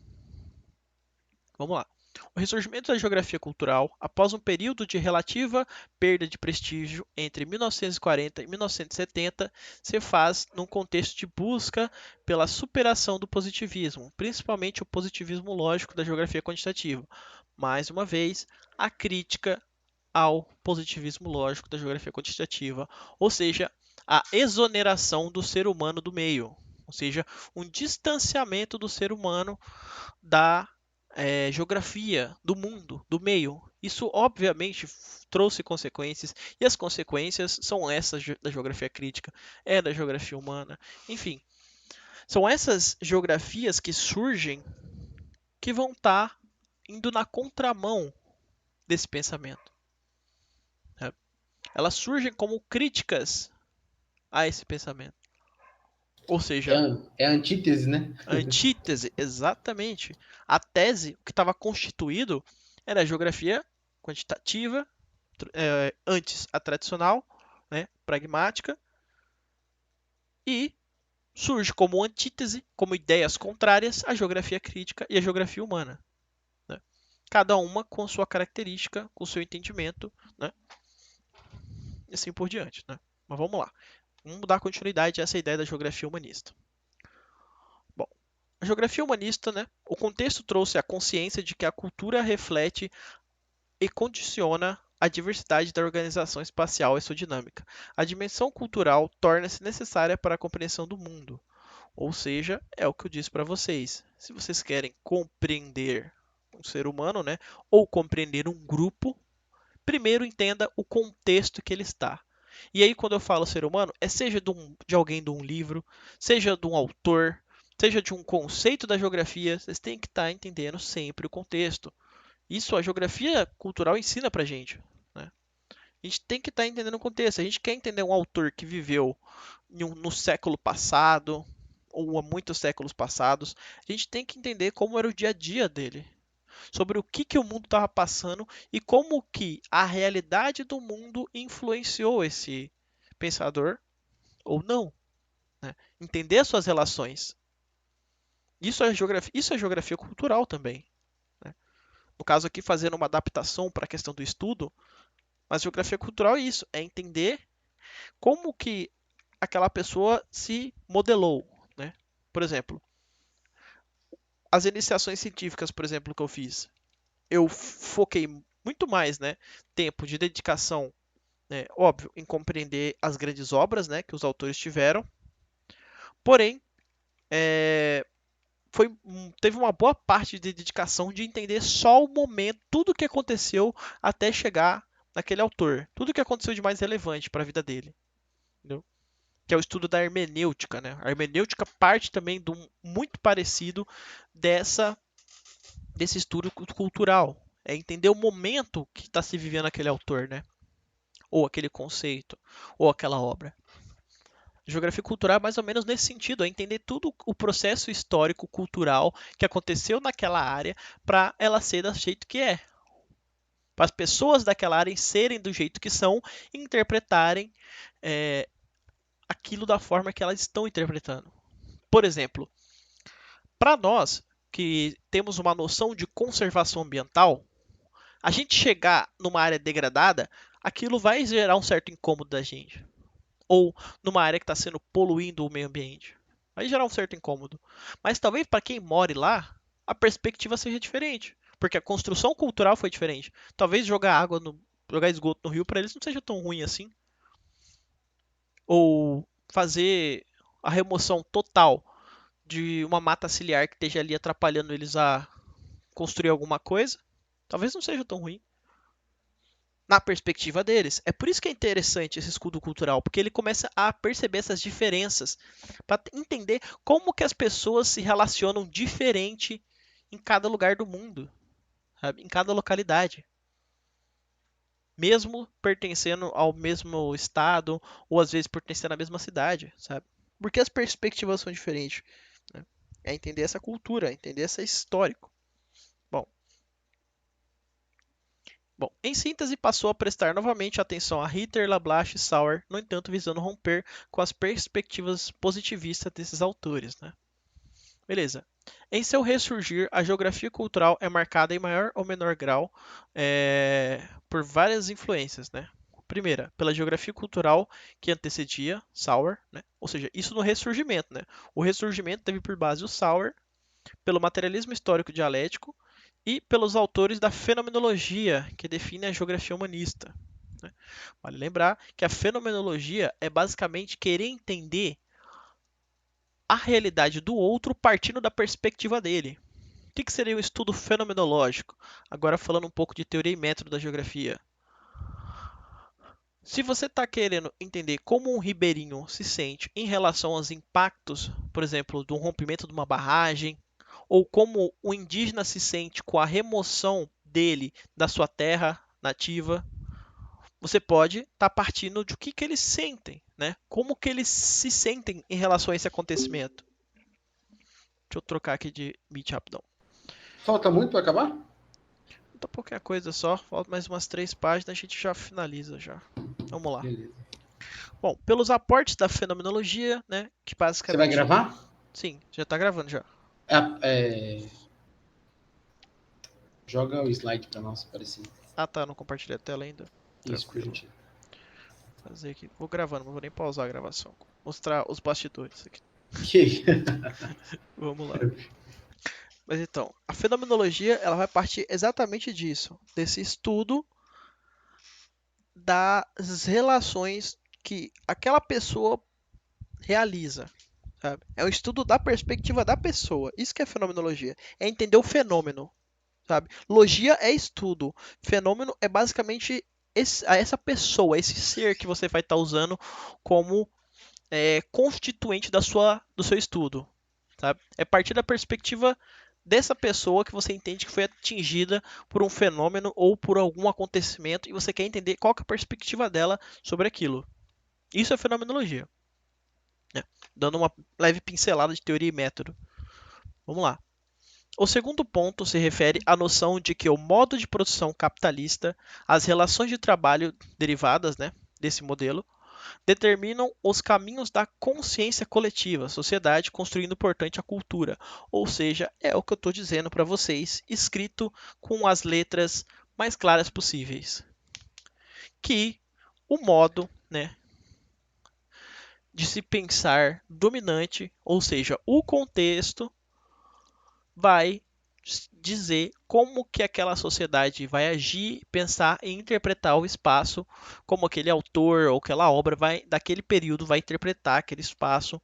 Vamos lá. O ressurgimento da geografia cultural, após um período de relativa perda de prestígio entre 1940 e 1970, se faz num contexto de busca pela superação do positivismo, principalmente o positivismo lógico da geografia quantitativa. Mais uma vez, a crítica ao positivismo lógico da geografia quantitativa, ou seja, a exoneração do ser humano do meio, ou seja, um distanciamento do ser humano da geografia, do mundo, do meio. Isso, obviamente, trouxe consequências, e as consequências são essas da geografia crítica, da geografia humana, enfim. São essas geografias que surgem que vão estar indo na contramão desse pensamento, né? Elas surgem como críticas a esse pensamento. Ou É, seja, é a antítese, né? a antítese, exatamente. A tese, o que estava constituído, era a geografia quantitativa, antes a tradicional, né, pragmática, e surge como antítese, como ideias contrárias, a geografia crítica e a geografia humana, né? Cada uma com sua característica, com seu entendimento, né, e assim por diante, né? Mas vamos lá. Vamos dar continuidade a essa ideia da geografia humanista. Bom, a geografia humanista, né, o contexto trouxe a consciência de que a cultura reflete e condiciona a diversidade da organização espacial e sua dinâmica. A dimensão cultural torna-se necessária para a compreensão do mundo. Ou seja, é o que eu disse para vocês. Se vocês querem compreender um ser humano, né, ou compreender um grupo, primeiro entenda o contexto que ele está. E aí, quando eu falo ser humano, seja de alguém de um livro, seja de um autor, seja de um conceito da geografia, vocês têm que estar entendendo sempre o contexto. Isso a geografia cultural ensina pra gente, né? A gente tem que estar entendendo o contexto. A gente quer entender um autor que viveu no século passado, ou há muitos séculos passados, a gente tem que entender como era o dia a dia dele, sobre o que o mundo estava passando e como que a realidade do mundo influenciou esse pensador ou não, né? Entender as suas relações. Isso é geografia cultural também, né? No caso aqui, fazendo uma adaptação para a questão do estudo, mas geografia cultural é isso, é entender como que aquela pessoa se modelou, né? Por exemplo, as iniciações científicas, por exemplo, que eu fiz, eu foquei muito mais, né, tempo de dedicação, né, óbvio, em compreender as grandes obras, né, que os autores tiveram. Porém, é, teve uma boa parte de dedicação de entender só o momento, tudo o que aconteceu até chegar naquele autor, tudo o que aconteceu de mais relevante para a vida dele, entendeu? Que é o estudo da hermenêutica, né? A hermenêutica parte também de muito parecido desse estudo cultural. É entender o momento que está se vivendo aquele autor, né? Ou aquele conceito, ou aquela obra. Geografia cultural é mais ou menos nesse sentido, é entender tudo o processo histórico, cultural que aconteceu naquela área para ela ser do jeito que é. Para as pessoas daquela área serem do jeito que são e interpretarem é, aquilo da forma que elas estão interpretando. Por exemplo, para nós que temos uma noção de conservação ambiental, a gente chegar numa área degradada, aquilo vai gerar um certo incômodo da gente. Ou numa área que está sendo poluindo o meio ambiente. Vai gerar um certo incômodo. Mas talvez para quem more lá, a perspectiva seja diferente. Porque a construção cultural foi diferente. Talvez jogar esgoto no rio para eles não seja tão ruim assim. Ou fazer a remoção total de uma mata ciliar que esteja ali atrapalhando eles a construir alguma coisa, talvez não seja tão ruim. Na perspectiva deles. É por isso que é interessante esse escudo cultural, porque ele começa a perceber essas diferenças, para entender como que as pessoas se relacionam diferente em cada lugar do mundo, sabe? Em cada localidade. Mesmo pertencendo ao mesmo estado, ou às vezes pertencendo à mesma cidade, sabe? Porque as perspectivas são diferentes. Né? É entender essa cultura, entender esse histórico. Bom, Bom, em síntese, passou a prestar novamente atenção a Ritter, Lablache e Sauer, no entanto, visando romper com as perspectivas positivistas desses autores. Né? Beleza. Em seu ressurgir, a geografia cultural é marcada em maior ou menor grau por várias influências. Né? Primeira, pela geografia cultural que antecedia Sauer, né? Ou seja, isso no ressurgimento. Né? O ressurgimento teve por base o Sauer, pelo materialismo histórico dialético e pelos autores da fenomenologia, que define a geografia humanista. Né? Vale lembrar que a fenomenologia é basicamente querer entender a realidade do outro partindo da perspectiva dele. O que seria o estudo fenomenológico? Agora falando um pouco de teoria e método da geografia. Se você está querendo entender como um ribeirinho se sente em relação aos impactos, por exemplo, do rompimento de uma barragem, ou como o indígena se sente com a remoção dele da sua terra nativa, você pode estar partindo de o que eles sentem, né? Como que eles se sentem em relação a esse acontecimento. Deixa eu trocar aqui de Meet rapidão. Falta muito para acabar? Falta pouquinha coisa só, falta mais umas 3 páginas, a gente já finaliza já. Vamos lá. Beleza. Bom, pelos aportes da fenomenologia, né, que Você vai basicamente... gravar? Sim, já está gravando já. Joga o slide para nós, parecido. Ah tá, não compartilhei a tela ainda. Isso, por Tranquilo. gentil. Fazer aqui. Vou gravando, não vou nem pausar a gravação. Mostrar os bastidores aqui. Ok. Vamos lá. Mas então, a fenomenologia ela vai partir exatamente disso, desse estudo das relações que aquela pessoa realiza, sabe? É o estudo da perspectiva da pessoa. Isso que é fenomenologia. É entender o fenômeno, sabe? Logia é estudo. Fenômeno é basicamente essa pessoa, esse ser que você vai estar usando como constituinte do seu estudo. Sabe? É a partir da perspectiva dessa pessoa que você entende que foi atingida por um fenômeno ou por algum acontecimento e você quer entender qual que é a perspectiva dela sobre aquilo. Isso é fenomenologia. Né? Dando uma leve pincelada de teoria e método. Vamos lá. O segundo ponto se refere à noção de que o modo de produção capitalista, as relações de trabalho derivadas, né, desse modelo, determinam os caminhos da consciência coletiva, sociedade, construindo, portanto, a cultura. Ou seja, é o que eu estou dizendo para vocês, escrito com as letras mais claras possíveis. Que o modo, né, de se pensar dominante, ou seja, o contexto, vai dizer como que aquela sociedade vai agir, pensar e interpretar o espaço, como aquele autor ou aquela obra vai daquele período vai interpretar aquele espaço,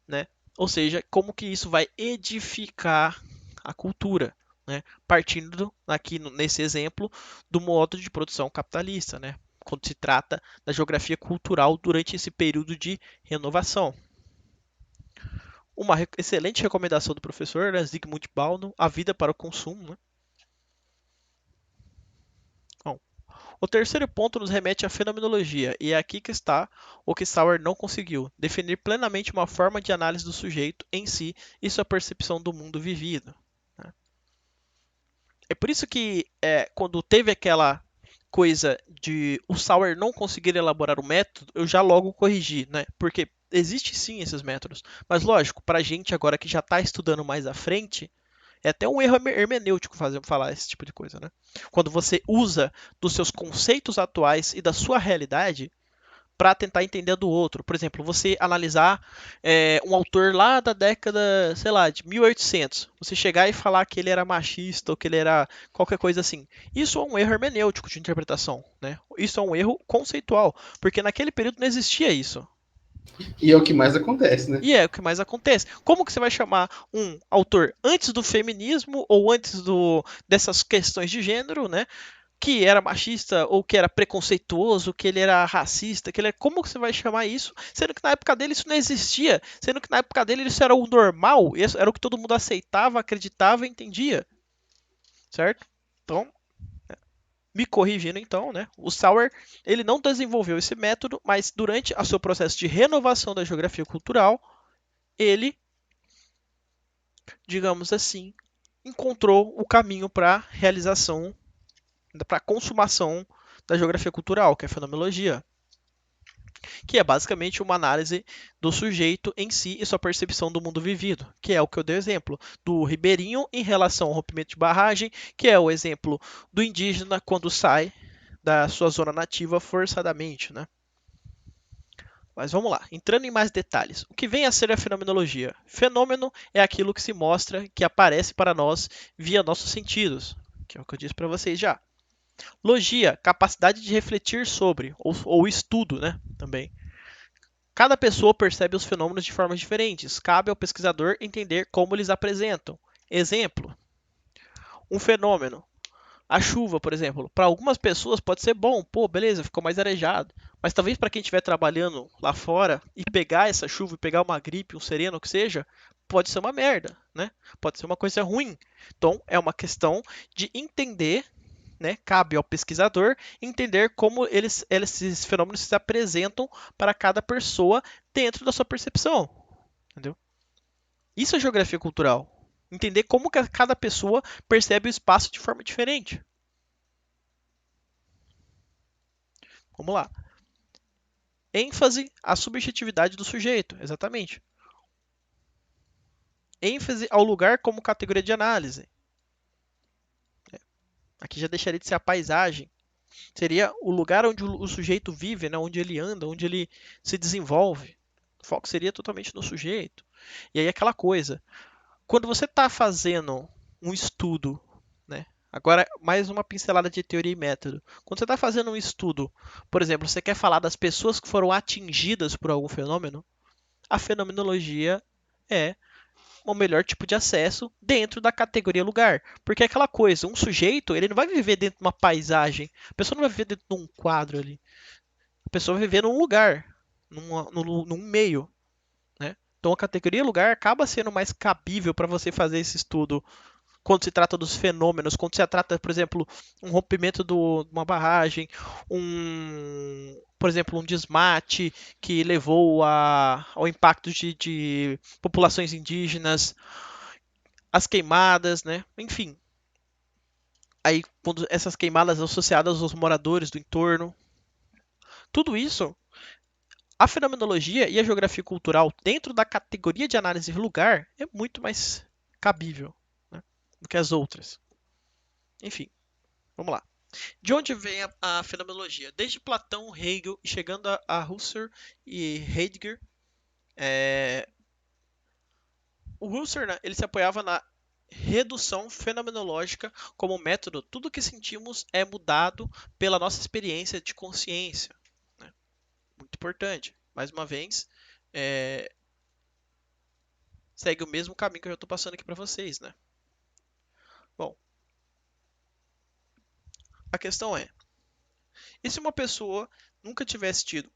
né? Ou seja, como que isso vai edificar a cultura, né? Partindo aqui nesse exemplo do modo de produção capitalista, né? Quando se trata da geografia cultural durante esse período de renovação. Uma excelente recomendação do professor, né, Zygmunt Bauman, A Vida para o Consumo. Né? Bom, o terceiro ponto nos remete à fenomenologia, e é aqui que está o que Sauer não conseguiu: definir plenamente uma forma de análise do sujeito em si e sua percepção do mundo vivido. Né? É por isso que quando teve aquela coisa de o Sauer não conseguir elaborar o método, eu já logo corrigi, né? Porque existe sim esses métodos, mas lógico, para a gente agora que já está estudando mais à frente, é até um erro hermenêutico falar esse tipo de coisa, né? Quando você usa dos seus conceitos atuais e da sua realidade para tentar entender a do outro. Por exemplo, você analisar um autor lá da década, sei lá, de 1800. Você chegar e falar que ele era machista ou que ele era qualquer coisa assim. Isso é um erro hermenêutico de interpretação, né? Isso é um erro conceitual, porque naquele período não existia isso. E é o que mais acontece, né? E é o que mais acontece. Como que você vai chamar um autor antes do feminismo ou antes dessas questões de gênero, né? Que era machista ou que era preconceituoso, que ele era racista, que ele como que você vai chamar isso? Sendo que na época dele isso não existia, sendo que na época dele isso era o normal, isso era o que todo mundo aceitava, acreditava e entendia, certo? Então, me corrigindo então, né? O Sauer, ele não desenvolveu esse método, mas durante o seu processo de renovação da geografia cultural, ele, digamos assim, encontrou o caminho para a realização, para a consumação da geografia cultural, que é a fenomenologia, que é basicamente uma análise do sujeito em si e sua percepção do mundo vivido, que é o que eu dei exemplo do ribeirinho em relação ao rompimento de barragem, que é o exemplo do indígena quando sai da sua zona nativa forçadamente, né? Mas vamos lá, entrando em mais detalhes. O que vem a ser a fenomenologia? Fenômeno é aquilo que se mostra, que aparece para nós via nossos sentidos, que é o que eu disse para vocês já. Logia, capacidade de refletir sobre, ou estudo, né? Também. Cada pessoa percebe os fenômenos de formas diferentes. Cabe ao pesquisador entender como eles apresentam. Exemplo: um fenômeno. A chuva, por exemplo, para algumas pessoas pode ser bom, pô, beleza, ficou mais arejado. Mas talvez para quem estiver trabalhando lá fora e pegar essa chuva e pegar uma gripe, um sereno, o que seja, pode ser uma merda, né? Pode ser uma coisa ruim. Então, é uma questão de entender, né? Cabe ao pesquisador entender como esses fenômenos se apresentam para cada pessoa dentro da sua percepção, entendeu? Isso é geografia cultural. Entender como que cada pessoa percebe o espaço de forma diferente. Vamos lá. ênfase à subjetividade do sujeito, exatamente. ênfase ao lugar como categoria de análise. Aqui já deixaria de ser a paisagem. Seria o lugar onde o sujeito vive, né? Onde ele anda, onde ele se desenvolve. O foco seria totalmente no sujeito. E aí aquela coisa, quando você está fazendo um estudo, né? Agora, mais uma pincelada de teoria e método. Quando você está fazendo um estudo, por exemplo, você quer falar das pessoas que foram atingidas por algum fenômeno, a fenomenologia é o melhor tipo de acesso dentro da categoria lugar. Porque é aquela coisa, um sujeito, ele não vai viver dentro de uma paisagem, a pessoa não vai viver dentro de um quadro ali. A pessoa vai viver num lugar, num meio, né? Então a categoria lugar acaba sendo mais cabível para você fazer esse estudo quando se trata dos fenômenos, quando se trata, por exemplo, um rompimento de uma barragem, por exemplo, um desmate que levou ao impacto de populações indígenas, as queimadas, né? Enfim, aí quando essas queimadas associadas aos moradores do entorno, tudo isso, a fenomenologia e a geografia cultural dentro da categoria de análise de lugar é muito mais cabível, né, do que as outras. Enfim, vamos lá. De onde vem a fenomenologia? Desde Platão, Hegel e chegando a Husserl e Heidegger. O Husserl, né, ele se apoiava na redução fenomenológica como método. Tudo que sentimos é mudado pela nossa experiência de consciência, né? Muito importante. Mais uma vez, é, segue o mesmo caminho que eu já estou passando aqui para vocês, né? Bom, a questão é: e se uma pessoa nunca tivesse tido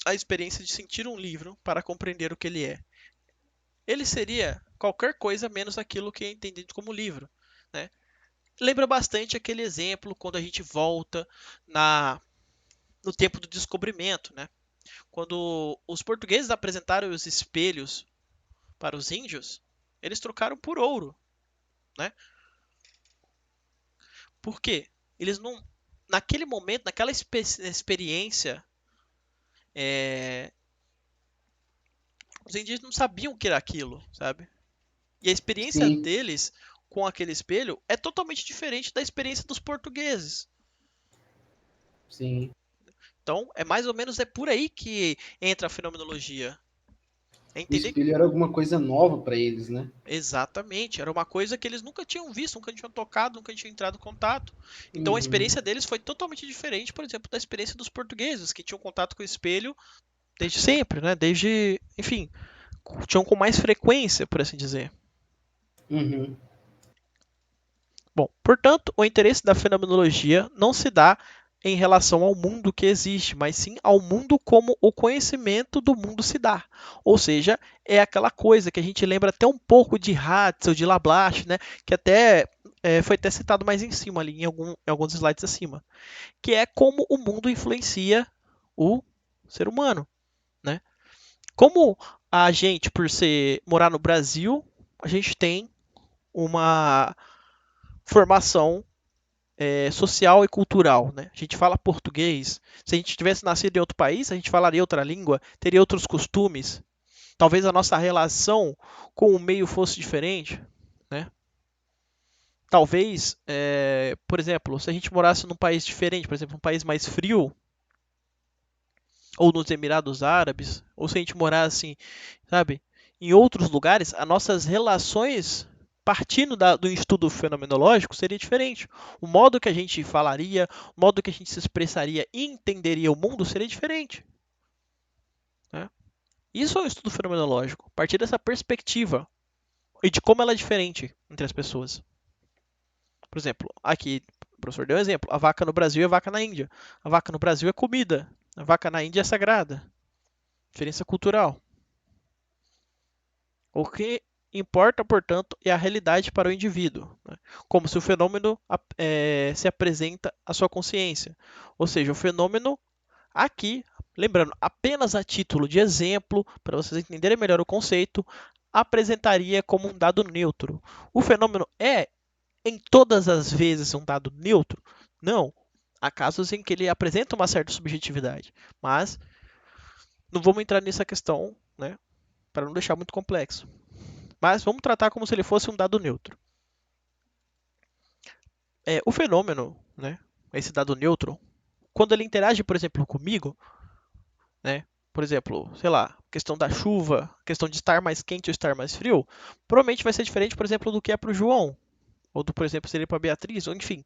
a experiência de sentir um livro para compreender o que ele é? Ele seria qualquer coisa menos aquilo que é entendido como livro, né? Lembra bastante aquele exemplo quando a gente volta no tempo do descobrimento, né? Quando os portugueses apresentaram os espelhos para os índios, eles trocaram por ouro, né? Por quê? Eles não, naquele momento, naquela experiência, é, os indígenas não sabiam o que era aquilo, sabe? E a experiência Sim, deles com aquele espelho é totalmente diferente da experiência dos portugueses. sim. Então, é mais ou menos por aí que entra a fenomenologia. É O entender espelho era alguma coisa nova para eles, né? exatamente, era uma coisa que eles nunca tinham visto, nunca tinham tocado, nunca tinham entrado em contato. Então, a Uhum, experiência deles foi totalmente diferente, por exemplo, da experiência dos portugueses, que tinham contato com o espelho desde sempre, né? Desde, enfim, tinham com mais frequência, por assim dizer. uhum, Bom, portanto, o interesse da fenomenologia não se dá em relação ao mundo que existe, mas sim ao mundo como o conhecimento do mundo se dá. Ou seja, é aquela coisa que a gente lembra até um pouco de Hatzel, de Lablache, né? Que até foi até citado mais em cima ali, em alguns slides acima, que é como o mundo influencia o ser humano, né? Como a gente, por morar no Brasil, a gente tem uma formação social e cultural, né? A gente fala português. Se a gente tivesse nascido em outro país, a gente falaria outra língua, teria outros costumes. Talvez a nossa relação com o meio fosse diferente, né? Talvez, por exemplo, se a gente morasse num país diferente, por exemplo, um país mais frio, ou nos Emirados Árabes, ou se a gente morasse, sabe, em outros lugares, as nossas relações, partindo do estudo fenomenológico, seria diferente. O modo que a gente falaria, o modo que a gente se expressaria e entenderia o mundo seria diferente. Né? Isso é um estudo fenomenológico, a partir dessa perspectiva e de como ela é diferente entre as pessoas. Por exemplo, aqui o professor deu um exemplo: a vaca no Brasil e a vaca na Índia. A vaca no Brasil é comida, a vaca na Índia é sagrada. Diferença cultural. O que importa, portanto, é a realidade para o indivíduo, né? Como se o fenômeno se apresenta à sua consciência. Ou seja, o fenômeno aqui, lembrando, apenas a título de exemplo, para vocês entenderem melhor o conceito, apresentaria como um dado neutro. O fenômeno é, em todas as vezes, um dado neutro? Não. Há casos em que ele apresenta uma certa subjetividade, mas não vamos entrar nessa questão, né, para não deixar muito complexo. Mas vamos tratar como se ele fosse um dado neutro. O fenômeno, né, esse dado neutro, quando ele interage, por exemplo, comigo, né, por exemplo, sei lá, questão da chuva, questão de estar mais quente ou estar mais frio, provavelmente vai ser diferente, por exemplo, do que é para o João, ou do, por exemplo, seria para a Beatriz, ou enfim,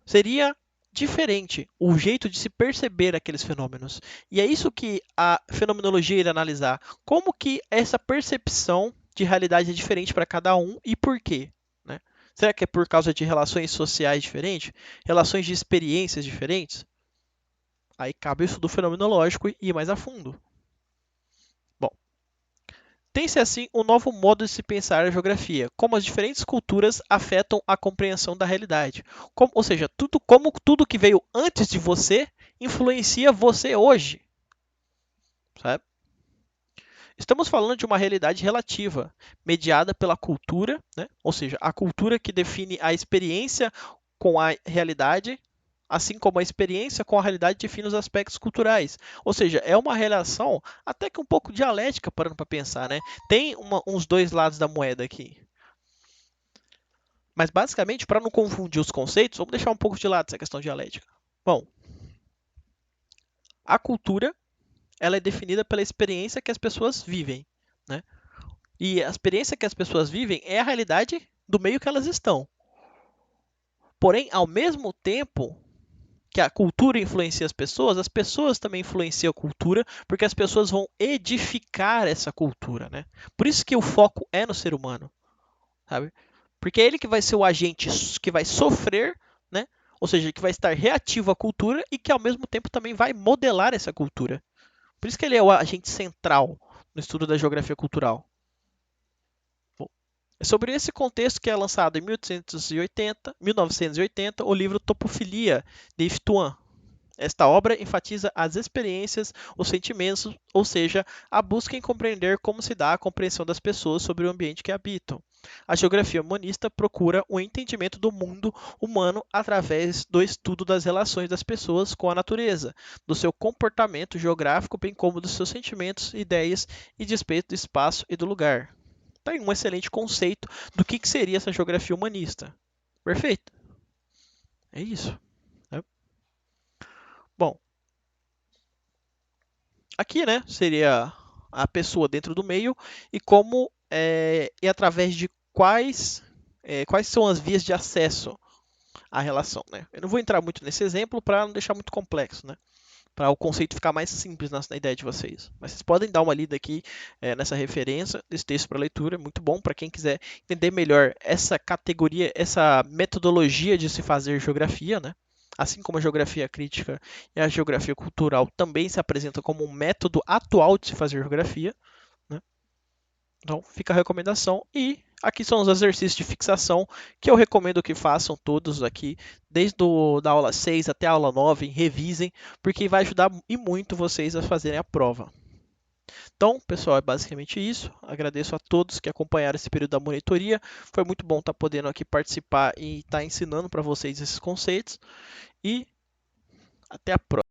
seria diferente o jeito de se perceber aqueles fenômenos. E é isso que a fenomenologia irá analisar, como que essa percepção de realidade é diferente para cada um e por quê, né? Será que é por causa de relações sociais diferentes? Relações de experiências diferentes? Aí cabe o estudo fenomenológico e ir mais a fundo. Bom, tem-se assim um novo modo de se pensar a geografia, como as diferentes culturas afetam a compreensão da realidade. Ou seja, como tudo que veio antes de você influencia você hoje. Sabe? Estamos falando de uma realidade relativa, mediada pela cultura, né? Ou seja, a cultura que define a experiência com a realidade, assim como a experiência com a realidade define os aspectos culturais. Ou seja, é uma relação até que um pouco dialética, parando para pensar, né? Tem uns dois lados da moeda aqui. Mas basicamente, para não confundir os conceitos, vamos deixar um pouco de lado essa questão dialética. Bom, a cultura ela é definida pela experiência que as pessoas vivem, né? E a experiência que as pessoas vivem é a realidade do meio que elas estão. Porém, ao mesmo tempo que a cultura influencia as pessoas também influenciam a cultura, porque as pessoas vão edificar essa cultura, né? Por isso que o foco é no ser humano, sabe? Porque é ele que vai ser o agente que vai sofrer, né? Ou seja, que vai estar reativo à cultura e que ao mesmo tempo também vai modelar essa cultura. Por isso que ele é o agente central no estudo da geografia cultural. Bom, é sobre esse contexto que é lançado em 1980 o livro Topofilia, de Yves Tuan. Esta obra enfatiza as experiências, os sentimentos, ou seja, a busca em compreender como se dá a compreensão das pessoas sobre o ambiente que habitam. A geografia humanista procura o entendimento do mundo humano através do estudo das relações das pessoas com a natureza, do seu comportamento geográfico, bem como dos seus sentimentos, ideias e despeito do espaço e do lugar. Está aí um excelente conceito do que seria essa geografia humanista. Perfeito. É isso. Né? Bom, aqui, né, seria a pessoa dentro do meio e como e através de quais são as vias de acesso à relação, né? Eu não vou entrar muito nesse exemplo para não deixar muito complexo, né? Para o conceito ficar mais simples na ideia de vocês. Mas vocês podem dar uma lida aqui nessa referência desse texto para leitura, é muito bom para quem quiser entender melhor essa categoria, essa metodologia de se fazer geografia, né? Assim como a geografia crítica e a geografia cultural também se apresentam como um método atual de se fazer geografia, né? Então fica a recomendação e aqui são os exercícios de fixação que eu recomendo que façam todos aqui, desde da aula 6 até a aula 9, revisem, porque vai ajudar e muito vocês a fazerem a prova. Então, pessoal, é basicamente isso. Agradeço a todos que acompanharam esse período da monitoria. Foi muito bom estar podendo aqui participar e estar ensinando para vocês esses conceitos. E até a próxima.